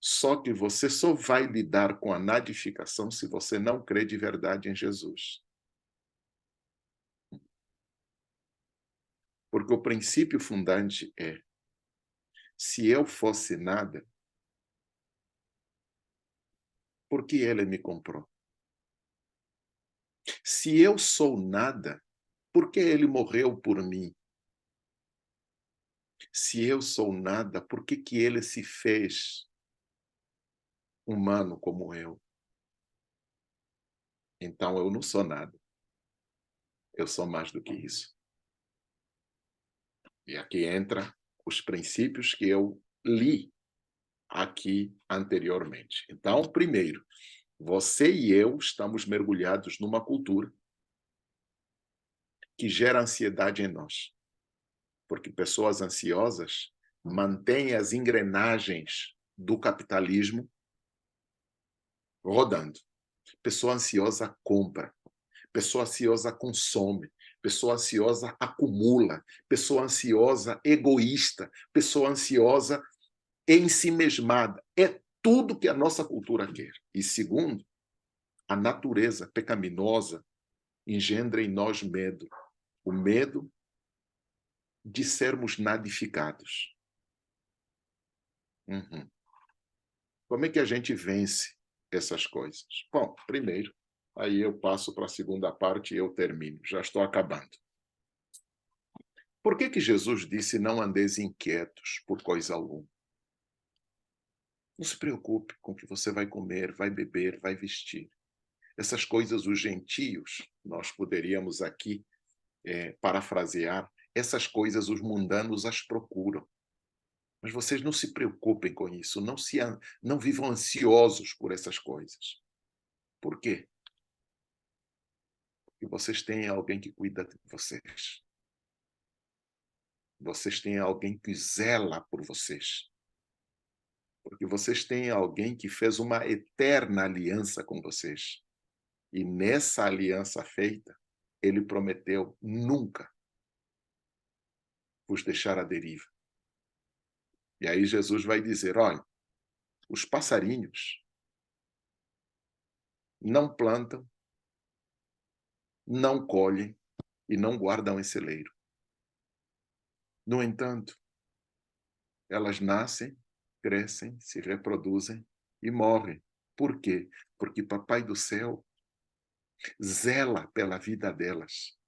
Só que você só vai lidar com a nadificação se você não crê de verdade em Jesus. Porque o princípio fundante é: se eu fosse nada, por que ele me comprou? Se eu sou nada, por que ele morreu por mim? Se eu sou nada, por que ele se fez humano como eu? Então eu não sou nada. Eu sou mais do que isso. E aqui entra os princípios que eu li aqui anteriormente. Então, primeiro, você e eu estamos mergulhados numa cultura que gera ansiedade em nós. Porque pessoas ansiosas mantêm as engrenagens do capitalismo rodando. Pessoa ansiosa compra. Pessoa ansiosa consome. Pessoa ansiosa acumula. Pessoa ansiosa egoísta. Pessoa ansiosa ensimesmada. É tudo que a nossa cultura quer. E segundo, a natureza pecaminosa engendra em nós medo. O medo de sermos nadificados. Uhum. Como é que a gente vence essas coisas? Bom, primeiro, aí eu passo para a segunda parte e eu termino. Já estou acabando. Por que Jesus disse: não andeis inquietos por coisa alguma? Não se preocupe com o que você vai comer, vai beber, vai vestir. Essas coisas, os gentios, nós poderíamos aqui parafrasear, essas coisas os mundanos as procuram. Mas vocês não se preocupem com isso, não vivam ansiosos por essas coisas. Por quê? Porque vocês têm alguém que cuida de vocês. Vocês têm alguém que zela por vocês. Porque vocês têm alguém que fez uma eterna aliança com vocês. E nessa aliança feita, ele prometeu nunca vos deixar à deriva. E aí Jesus vai dizer: olha, os passarinhos não plantam, não colhem e não guardam em celeiro. No entanto, elas nascem, crescem, se reproduzem e morrem. Por quê? Porque Papai do Céu zela pela vida delas.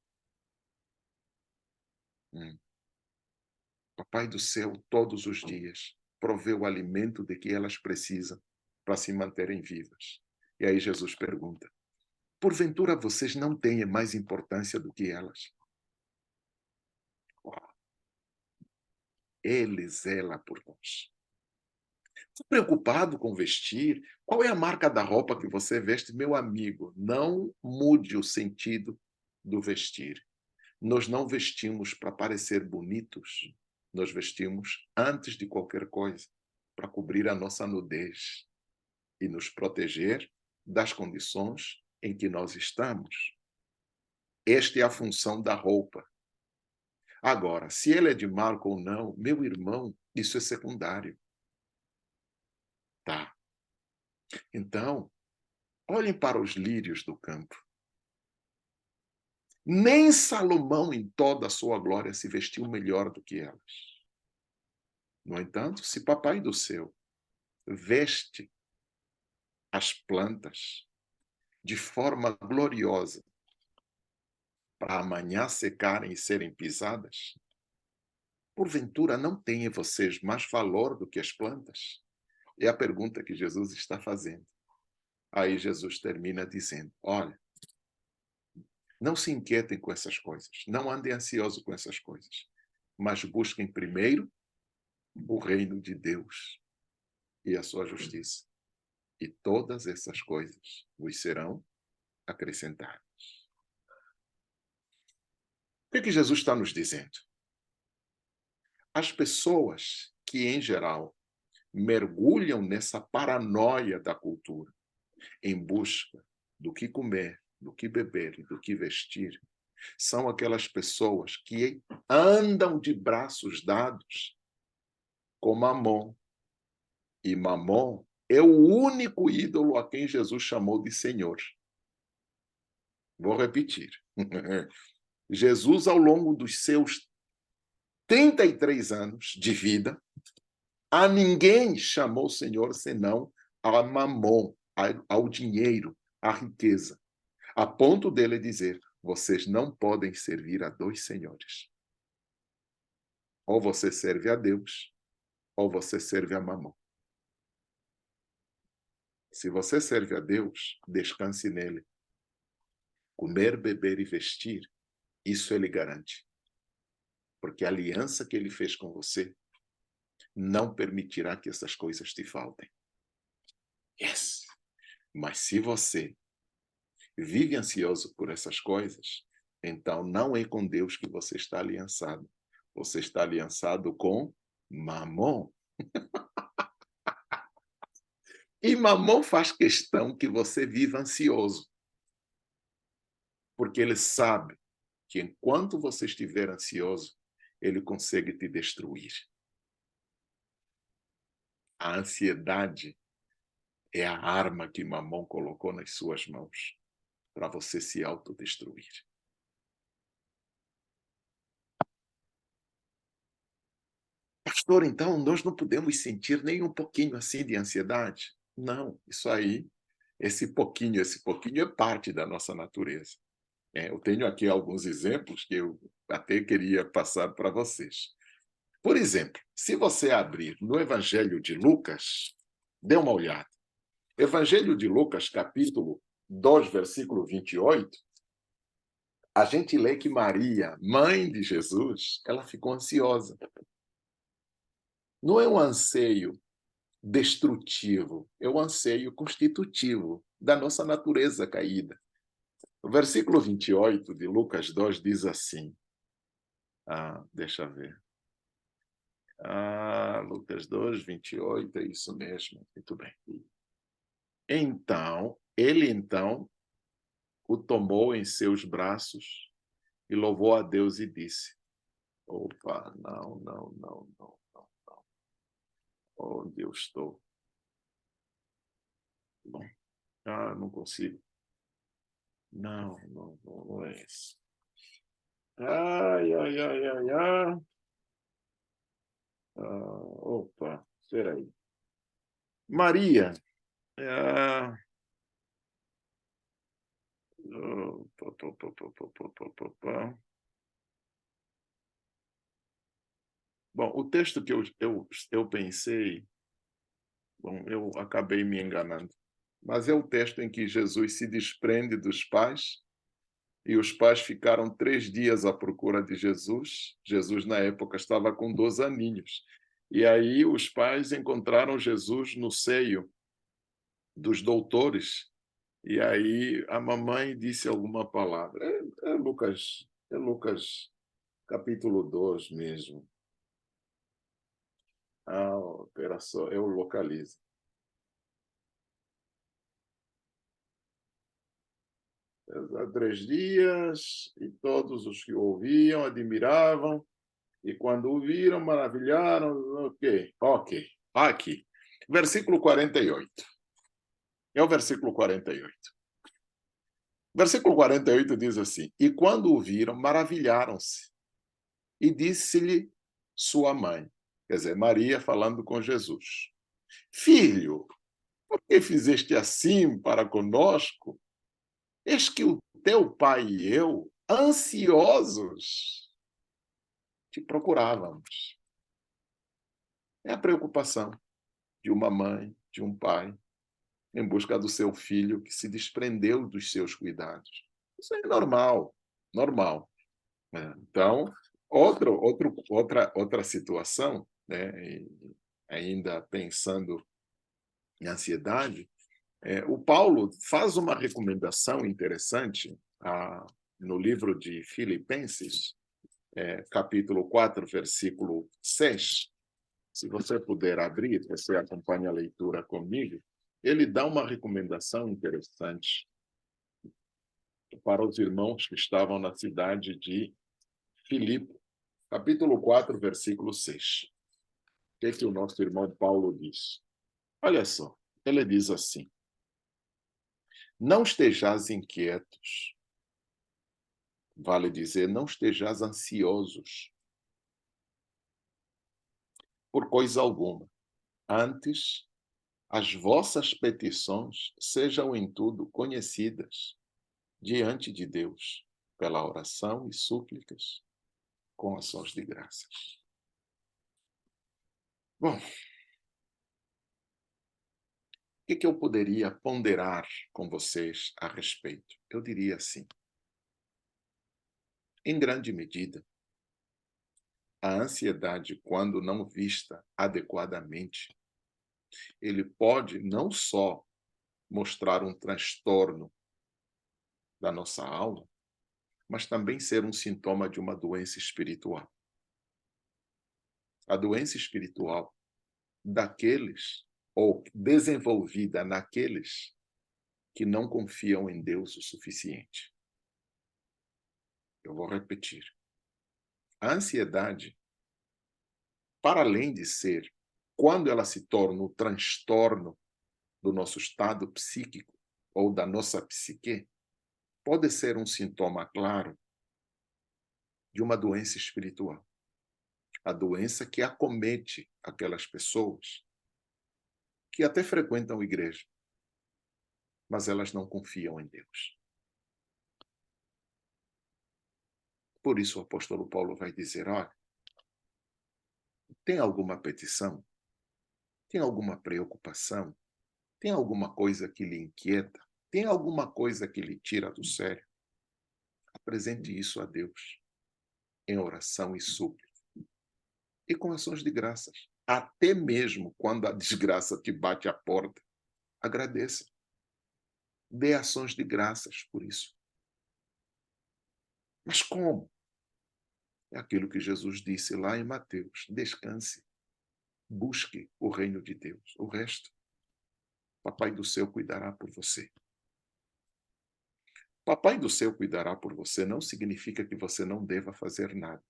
Papai do Céu, todos os dias, provê o alimento de que elas precisam para se manterem vivas. E aí Jesus pergunta: porventura vocês não têm mais importância do que elas? Ele zela por nós. Preocupado com vestir? Qual é a marca da roupa que você veste? Meu amigo, não mude o sentido do vestir. Nós não vestimos para parecer bonitos, nós vestimos, antes de qualquer coisa, para cobrir a nossa nudez e nos proteger das condições em que nós estamos. Esta é a função da roupa. Agora, se ele é de marca ou não, meu irmão, isso é secundário. Tá? Então, olhem para os lírios do campo. Nem Salomão, em toda a sua glória, se vestiu melhor do que elas. No entanto, se Papai do céu veste as plantas de forma gloriosa para amanhã secarem e serem pisadas, porventura não têm vocês mais valor do que as plantas? É a pergunta que Jesus está fazendo. Aí Jesus termina dizendo, olha, não se inquietem com essas coisas, não andem ansiosos com essas coisas, mas busquem primeiro o reino de Deus e a sua justiça. E todas essas coisas vos serão acrescentadas. O que Jesus está nos dizendo? As pessoas que, em geral, mergulham nessa paranoia da cultura, em busca do que comer, do que beber e do que vestir, são aquelas pessoas que andam de braços dados com Mamon. E Mamon é o único ídolo a quem Jesus chamou de Senhor. Vou repetir. Jesus, ao longo dos seus 33 anos de vida, a ninguém chamou Senhor senão a Mamon, ao dinheiro, à riqueza. A ponto dele dizer, vocês não podem servir a dois senhores. Ou você serve a Deus, ou você serve a Mamon. Se você serve a Deus, descanse nele. Comer, beber e vestir, isso ele garante. Porque a aliança que ele fez com você não permitirá que essas coisas te faltem. Yes! Mas se você vive ansioso por essas coisas, então não é com Deus que você está aliançado. Você está aliançado com Mamon. E Mamon faz questão que você viva ansioso. Porque ele sabe que enquanto você estiver ansioso, ele consegue te destruir. A ansiedade é a arma que Mamon colocou nas suas mãos para você se autodestruir. Pastor, então nós não podemos sentir nem um pouquinho assim de ansiedade? Não, isso aí, esse pouquinho é parte da nossa natureza. Eu tenho aqui alguns exemplos que eu até queria passar para vocês. Por exemplo, se você abrir no Evangelho de Lucas, dê uma olhada. Evangelho de Lucas, capítulo 2, versículo 28, a gente lê que Maria, mãe de Jesus, ela ficou ansiosa. Não é um anseio destrutivo, é um anseio constitutivo da nossa natureza caída. O versículo 28 de Lucas 2 diz assim, deixa eu ver. Lucas 2, 28, é isso mesmo, muito bem. Então, ele o tomou em seus braços e louvou a Deus e disse, opa, não. Onde eu estou? Bom, não consigo. Não é isso. Ai. Opa, espera aí. Maria. Bom, o texto que eu pensei, bom, eu acabei me enganando, mas é o texto em que Jesus se desprende dos pais e os pais ficaram 3 dias à procura de Jesus. Jesus, na época, estava com 12 aninhos. E aí os pais encontraram Jesus no seio dos doutores. E aí a mamãe disse alguma palavra. É Lucas capítulo 2 mesmo. Espera só, eu localizo. Há 3 dias, e todos os que o ouviam admiravam, e quando o viram, maravilharam. Ok. Aqui, versículo 48. É o versículo 48. Versículo 48 diz assim: E quando o viram, maravilharam-se. E disse-lhe sua mãe, quer dizer, Maria falando com Jesus: Filho, por que fizeste assim para conosco? Eis que o teu pai e eu, ansiosos, te procurávamos. É a preocupação de uma mãe, de um pai, em busca do seu filho que se desprendeu dos seus cuidados. Isso é normal, normal. Né? Então, outra situação, né? E ainda pensando em ansiedade, o Paulo faz uma recomendação interessante no livro de Filipenses, capítulo 4, versículo 6. Se você puder abrir, você acompanha a leitura comigo, ele dá uma recomendação interessante para os irmãos que estavam na cidade de Filipe, capítulo 4, versículo 6. O que o nosso irmão Paulo diz? Olha só, ele diz assim: Não estejais inquietos, vale dizer, não estejais ansiosos por coisa alguma. Antes, as vossas petições sejam em tudo conhecidas diante de Deus, pela oração e súplicas, com ações de graças. Bom, o que eu poderia ponderar com vocês a respeito? Eu diria assim: em grande medida, a ansiedade, quando não vista adequadamente, ele pode não só mostrar um transtorno da nossa alma, mas também ser um sintoma de uma doença espiritual. A doença espiritual daqueles, ou desenvolvida naqueles que não confiam em Deus o suficiente. Eu vou repetir. A ansiedade, para além de ser, quando ela se torna o transtorno do nosso estado psíquico ou da nossa psique, pode ser um sintoma claro de uma doença espiritual. A doença que acomete aquelas pessoas que até frequentam a igreja, mas elas não confiam em Deus. Por isso o apóstolo Paulo vai dizer: olha, tem alguma petição? Tem alguma preocupação? Tem alguma coisa que lhe inquieta? Tem alguma coisa que lhe tira do sério? Apresente isso a Deus em oração e súplica e com ações de graças. Até mesmo quando a desgraça te bate à porta, agradeça. Dê ações de graças por isso. Mas como? É aquilo que Jesus disse lá em Mateus: descanse, busque o reino de Deus. O resto, Papai do céu cuidará por você. Papai do céu cuidará por você não significa que você não deva fazer nada.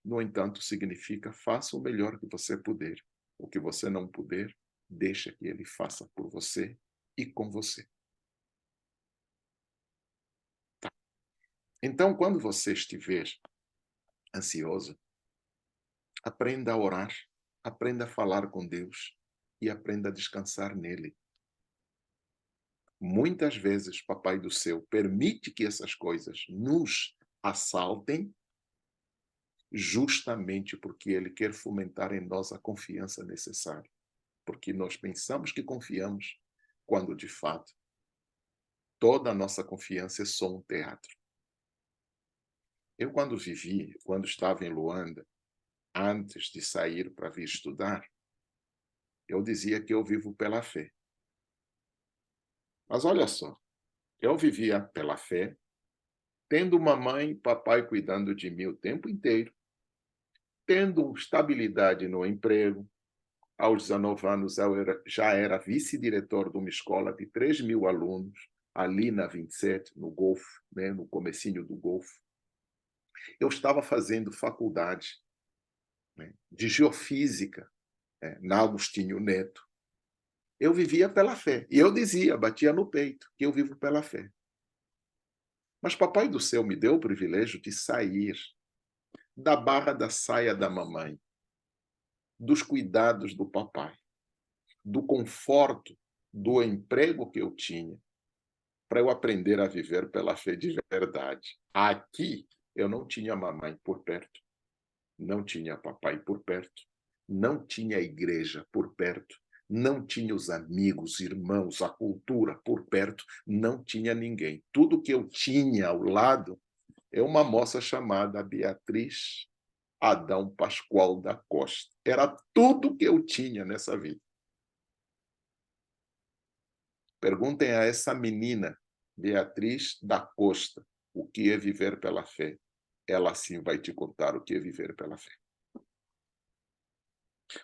No entanto, significa faça o melhor que você puder. O que você não puder, deixa que ele faça por você e com você. Tá. Então, quando você estiver ansioso, aprenda a orar, aprenda a falar com Deus e aprenda a descansar nele. Muitas vezes, Papai do céu permite que essas coisas nos assaltem justamente porque ele quer fomentar em nós a confiança necessária. Porque nós pensamos que confiamos, quando de fato toda a nossa confiança é só um teatro. Eu, quando estava em Luanda, antes de sair para vir estudar, eu dizia que eu vivo pela fé. Mas olha só, eu vivia pela fé, tendo mamãe e papai cuidando de mim o tempo inteiro, tendo estabilidade no emprego. Aos 19 anos, já era vice-diretor de uma escola de 3.000 alunos, ali na 27, no Golfo, né, no comecinho do Golfo. Eu estava fazendo faculdade, né, de geofísica, na Agostinho Neto. Eu vivia pela fé. E eu dizia, batia no peito, que eu vivo pela fé. Mas Papai do Céu me deu o privilégio de sair da barra da saia da mamãe, dos cuidados do papai, do conforto do emprego que eu tinha, para eu aprender a viver pela fé de verdade. Aqui, eu não tinha mamãe por perto, não tinha papai por perto, não tinha igreja por perto, não tinha os amigos, irmãos, a cultura por perto, não tinha ninguém. Tudo que eu tinha ao lado é uma moça chamada Beatriz Adão Pascoal da Costa. Era tudo que eu tinha nessa vida. Perguntem a essa menina, Beatriz da Costa, o que é viver pela fé. Ela sim vai te contar o que é viver pela fé.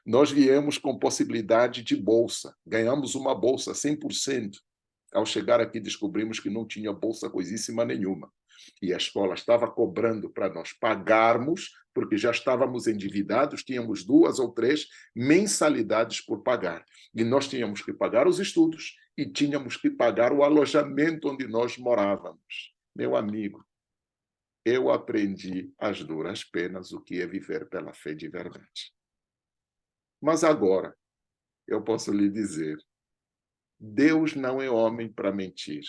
Nós viemos com possibilidade de bolsa. Ganhamos uma bolsa 100%. Ao chegar aqui, descobrimos que não tinha bolsa coisíssima nenhuma. E a escola estava cobrando para nós pagarmos, porque já estávamos endividados, tínhamos 2 ou 3 mensalidades por pagar. E nós tínhamos que pagar os estudos e tínhamos que pagar o alojamento onde nós morávamos. Meu amigo, eu aprendi às duras penas o que é viver pela fé de verdade. Mas agora, eu posso lhe dizer, Deus não é homem para mentir,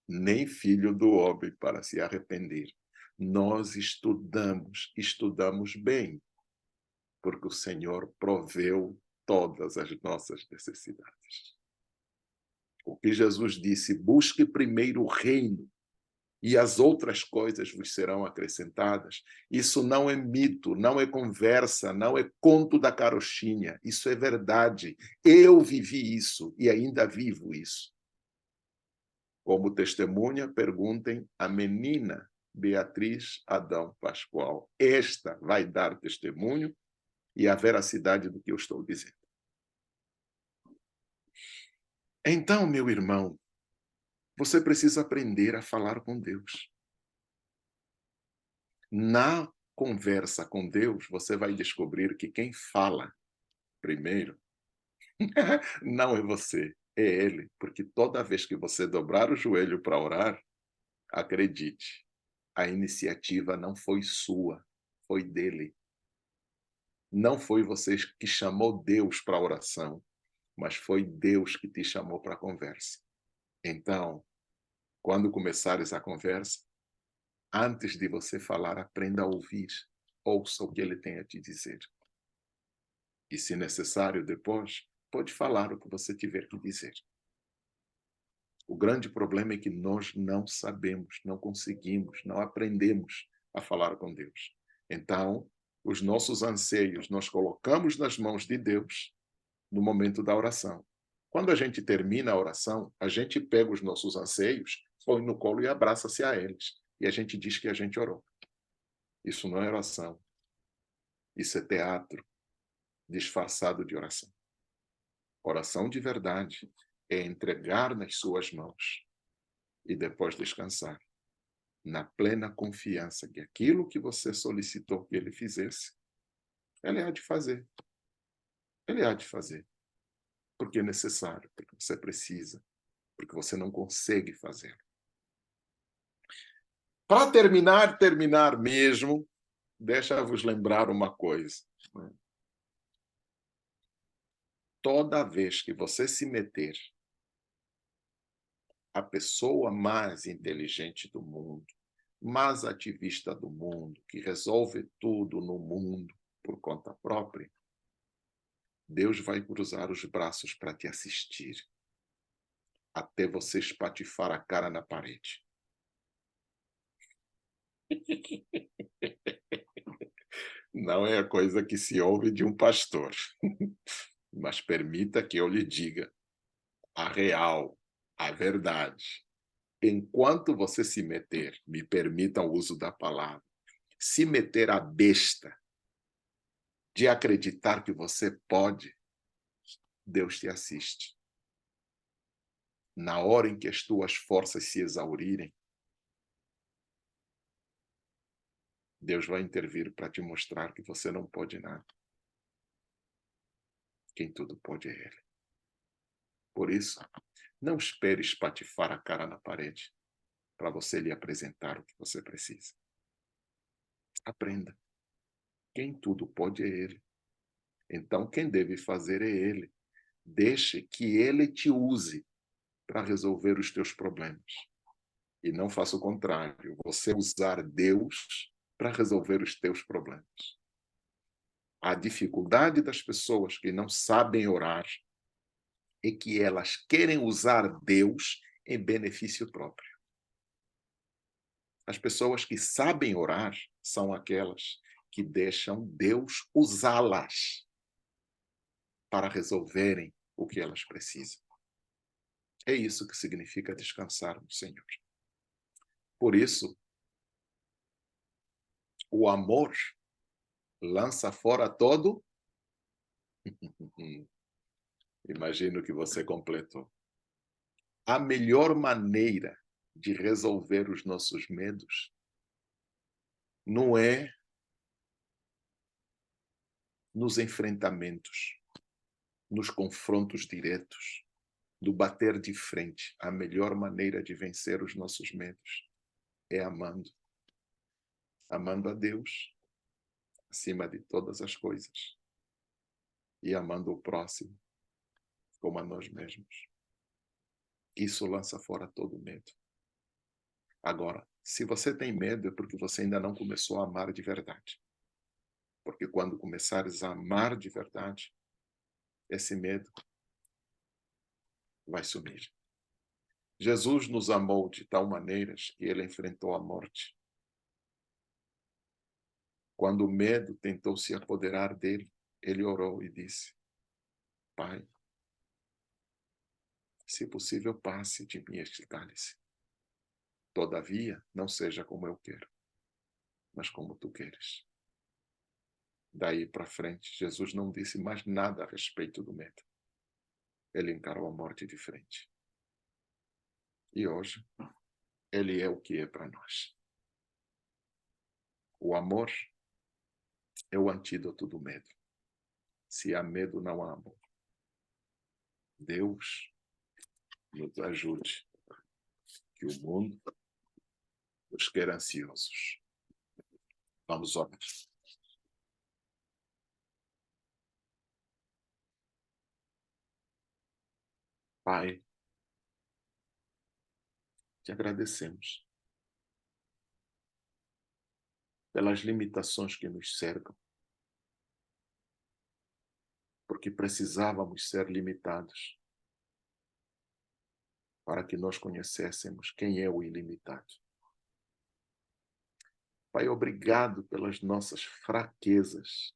nem filho do homem para se arrepender. Nós estudamos bem, porque o Senhor proveu todas as nossas necessidades. O que Jesus disse, busque primeiro o reino e as outras coisas vos serão acrescentadas. Isso não é mito, não é conversa, não é conto da carochinha. Isso é verdade. Eu vivi isso e ainda vivo isso. Como testemunha, perguntem à menina Beatriz Adão Pascoal. Esta vai dar testemunho e a veracidade do que eu estou dizendo. Então, meu irmão, você precisa aprender a falar com Deus. Na conversa com Deus, você vai descobrir que quem fala primeiro não é você, é Ele. Porque toda vez que você dobrar o joelho para orar, acredite, a iniciativa não foi sua, foi dele. Não foi você que chamou Deus para a oração, mas foi Deus que te chamou para a conversa. Então, quando começares a conversa, antes de você falar, aprenda a ouvir. Ouça o que ele tem a te dizer. E, se necessário, depois, pode falar o que você tiver que dizer. O grande problema é que nós não sabemos, não conseguimos, não aprendemos a falar com Deus. Então, os nossos anseios nós colocamos nas mãos de Deus no momento da oração. Quando a gente termina a oração, a gente pega os nossos anseios, põe no colo e abraça-se a eles. E a gente diz que a gente orou. Isso não é oração. Isso é teatro disfarçado de oração. Oração de verdade é entregar nas suas mãos e depois descansar, na plena confiança que aquilo que você solicitou que ele fizesse, ele há de fazer. Ele há de fazer. Porque é necessário, porque você precisa, porque você não consegue fazer. Para terminar mesmo, deixa-vos lembrar uma coisa. Toda vez que você se meter a pessoa mais inteligente do mundo, mais ativista do mundo, que resolve tudo no mundo por conta própria, Deus vai cruzar os braços para te assistir, até você espatifar a cara na parede. Não é a coisa que se ouve de um pastor. Mas permita que eu lhe diga a real, a verdade. Enquanto você se meter, me permita o uso da palavra, se meter a besta de acreditar que você pode, Deus te assiste. Na hora em que as tuas forças se exaurirem, Deus vai intervir para te mostrar que você não pode nada. Quem tudo pode é Ele. Por isso, não espere espatifar a cara na parede para você lhe apresentar o que você precisa. Aprenda. Quem tudo pode é Ele. Então, quem deve fazer é Ele. Deixe que Ele te use para resolver os teus problemas. E não faça o contrário. Você usar Deus para resolver os teus problemas. A dificuldade das pessoas que não sabem orar é que elas querem usar Deus em benefício próprio. As pessoas que sabem orar são aquelas que deixam Deus usá-las para resolverem o que elas precisam. É isso que significa descansar no Senhor. Por isso, o amor lança fora todo. Imagino que você completou. A melhor maneira de resolver os nossos medos não é nos enfrentamentos, nos confrontos diretos, do bater de frente. A melhor maneira de vencer os nossos medos é amando. Amando a Deus acima de todas as coisas e amando o próximo como a nós mesmos. Isso lança fora todo medo. Agora, se você tem medo é porque você ainda não começou a amar de verdade. Porque quando começares a amar de verdade, esse medo vai sumir. Jesus nos amou de tal maneira que ele enfrentou a morte. Quando o medo tentou se apoderar dele, ele orou e disse: Pai, se possível, passe de mim este cálice. Todavia, não seja como eu quero, mas como tu queres. Daí para frente, Jesus não disse mais nada a respeito do medo. Ele encarou a morte de frente. E hoje, ele é o que é para nós. O amor é o antídoto do medo. Se há medo, não há amor. Deus nos ajude, que o mundo nos quer ansiosos. Vamos orar. Pai, te agradecemos pelas limitações que nos cercam, porque precisávamos ser limitados para que nós conhecêssemos quem é o ilimitado. Pai, obrigado pelas nossas fraquezas,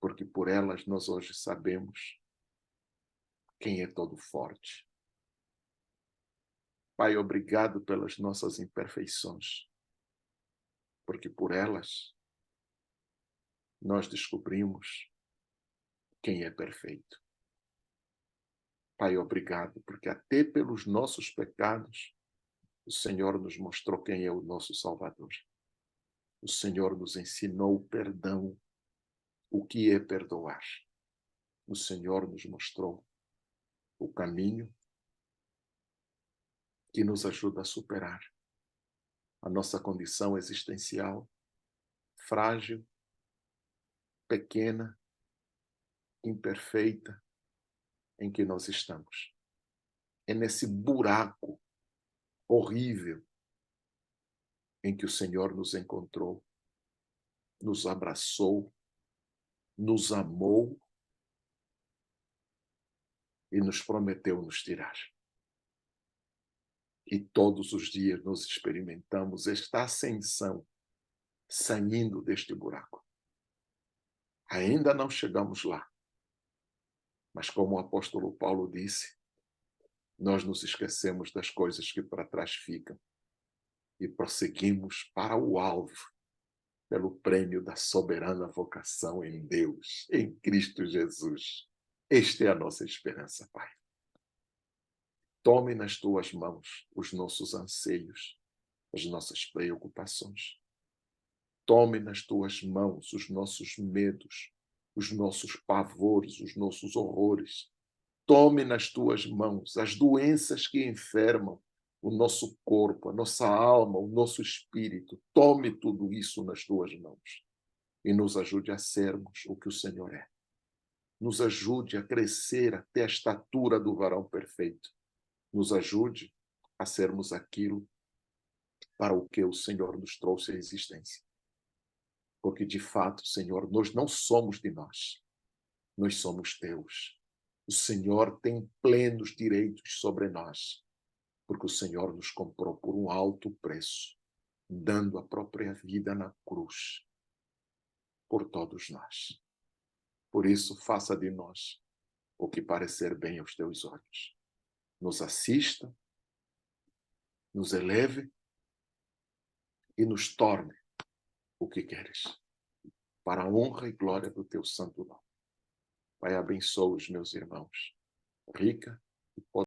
porque por elas nós hoje sabemos quem é todo forte. Pai, obrigado pelas nossas imperfeições, porque por elas nós descobrimos quem é perfeito. Pai, obrigado, porque até pelos nossos pecados o Senhor nos mostrou quem é o nosso Salvador. O Senhor nos ensinou o perdão, o que é perdoar. O Senhor nos mostrou o caminho que nos ajuda a superar a nossa condição existencial, frágil, pequena, imperfeita, em que nós estamos. É nesse buraco horrível em que o Senhor nos encontrou, nos abraçou, nos amou e nos prometeu nos tirar. E todos os dias nós experimentamos esta ascensão saindo deste buraco. Ainda não chegamos lá. Mas como o apóstolo Paulo disse, nós nos esquecemos das coisas que para trás ficam e prosseguimos para o alvo, pelo prêmio da soberana vocação em Deus, em Cristo Jesus. Esta é a nossa esperança, Pai. Tome nas tuas mãos os nossos anseios, as nossas preocupações. Tome nas tuas mãos os nossos medos, os nossos pavores, os nossos horrores. Tome nas tuas mãos as doenças que enfermam o nosso corpo, a nossa alma, o nosso espírito. Tome tudo isso nas tuas mãos e nos ajude a sermos o que o Senhor é. Nos ajude a crescer até a estatura do varão perfeito. Nos ajude a sermos aquilo para o que o Senhor nos trouxe à existência. Porque, de fato, Senhor, nós não somos de nós. Nós somos teus. O Senhor tem plenos direitos sobre nós, porque o Senhor nos comprou por um alto preço, dando a própria vida na cruz por todos nós. Por isso, faça de nós o que parecer bem aos teus olhos. Nos assista, nos eleve e nos torne o que queres, para a honra e glória do teu santo nome. Pai, abençoa os meus irmãos, rica e poderosa.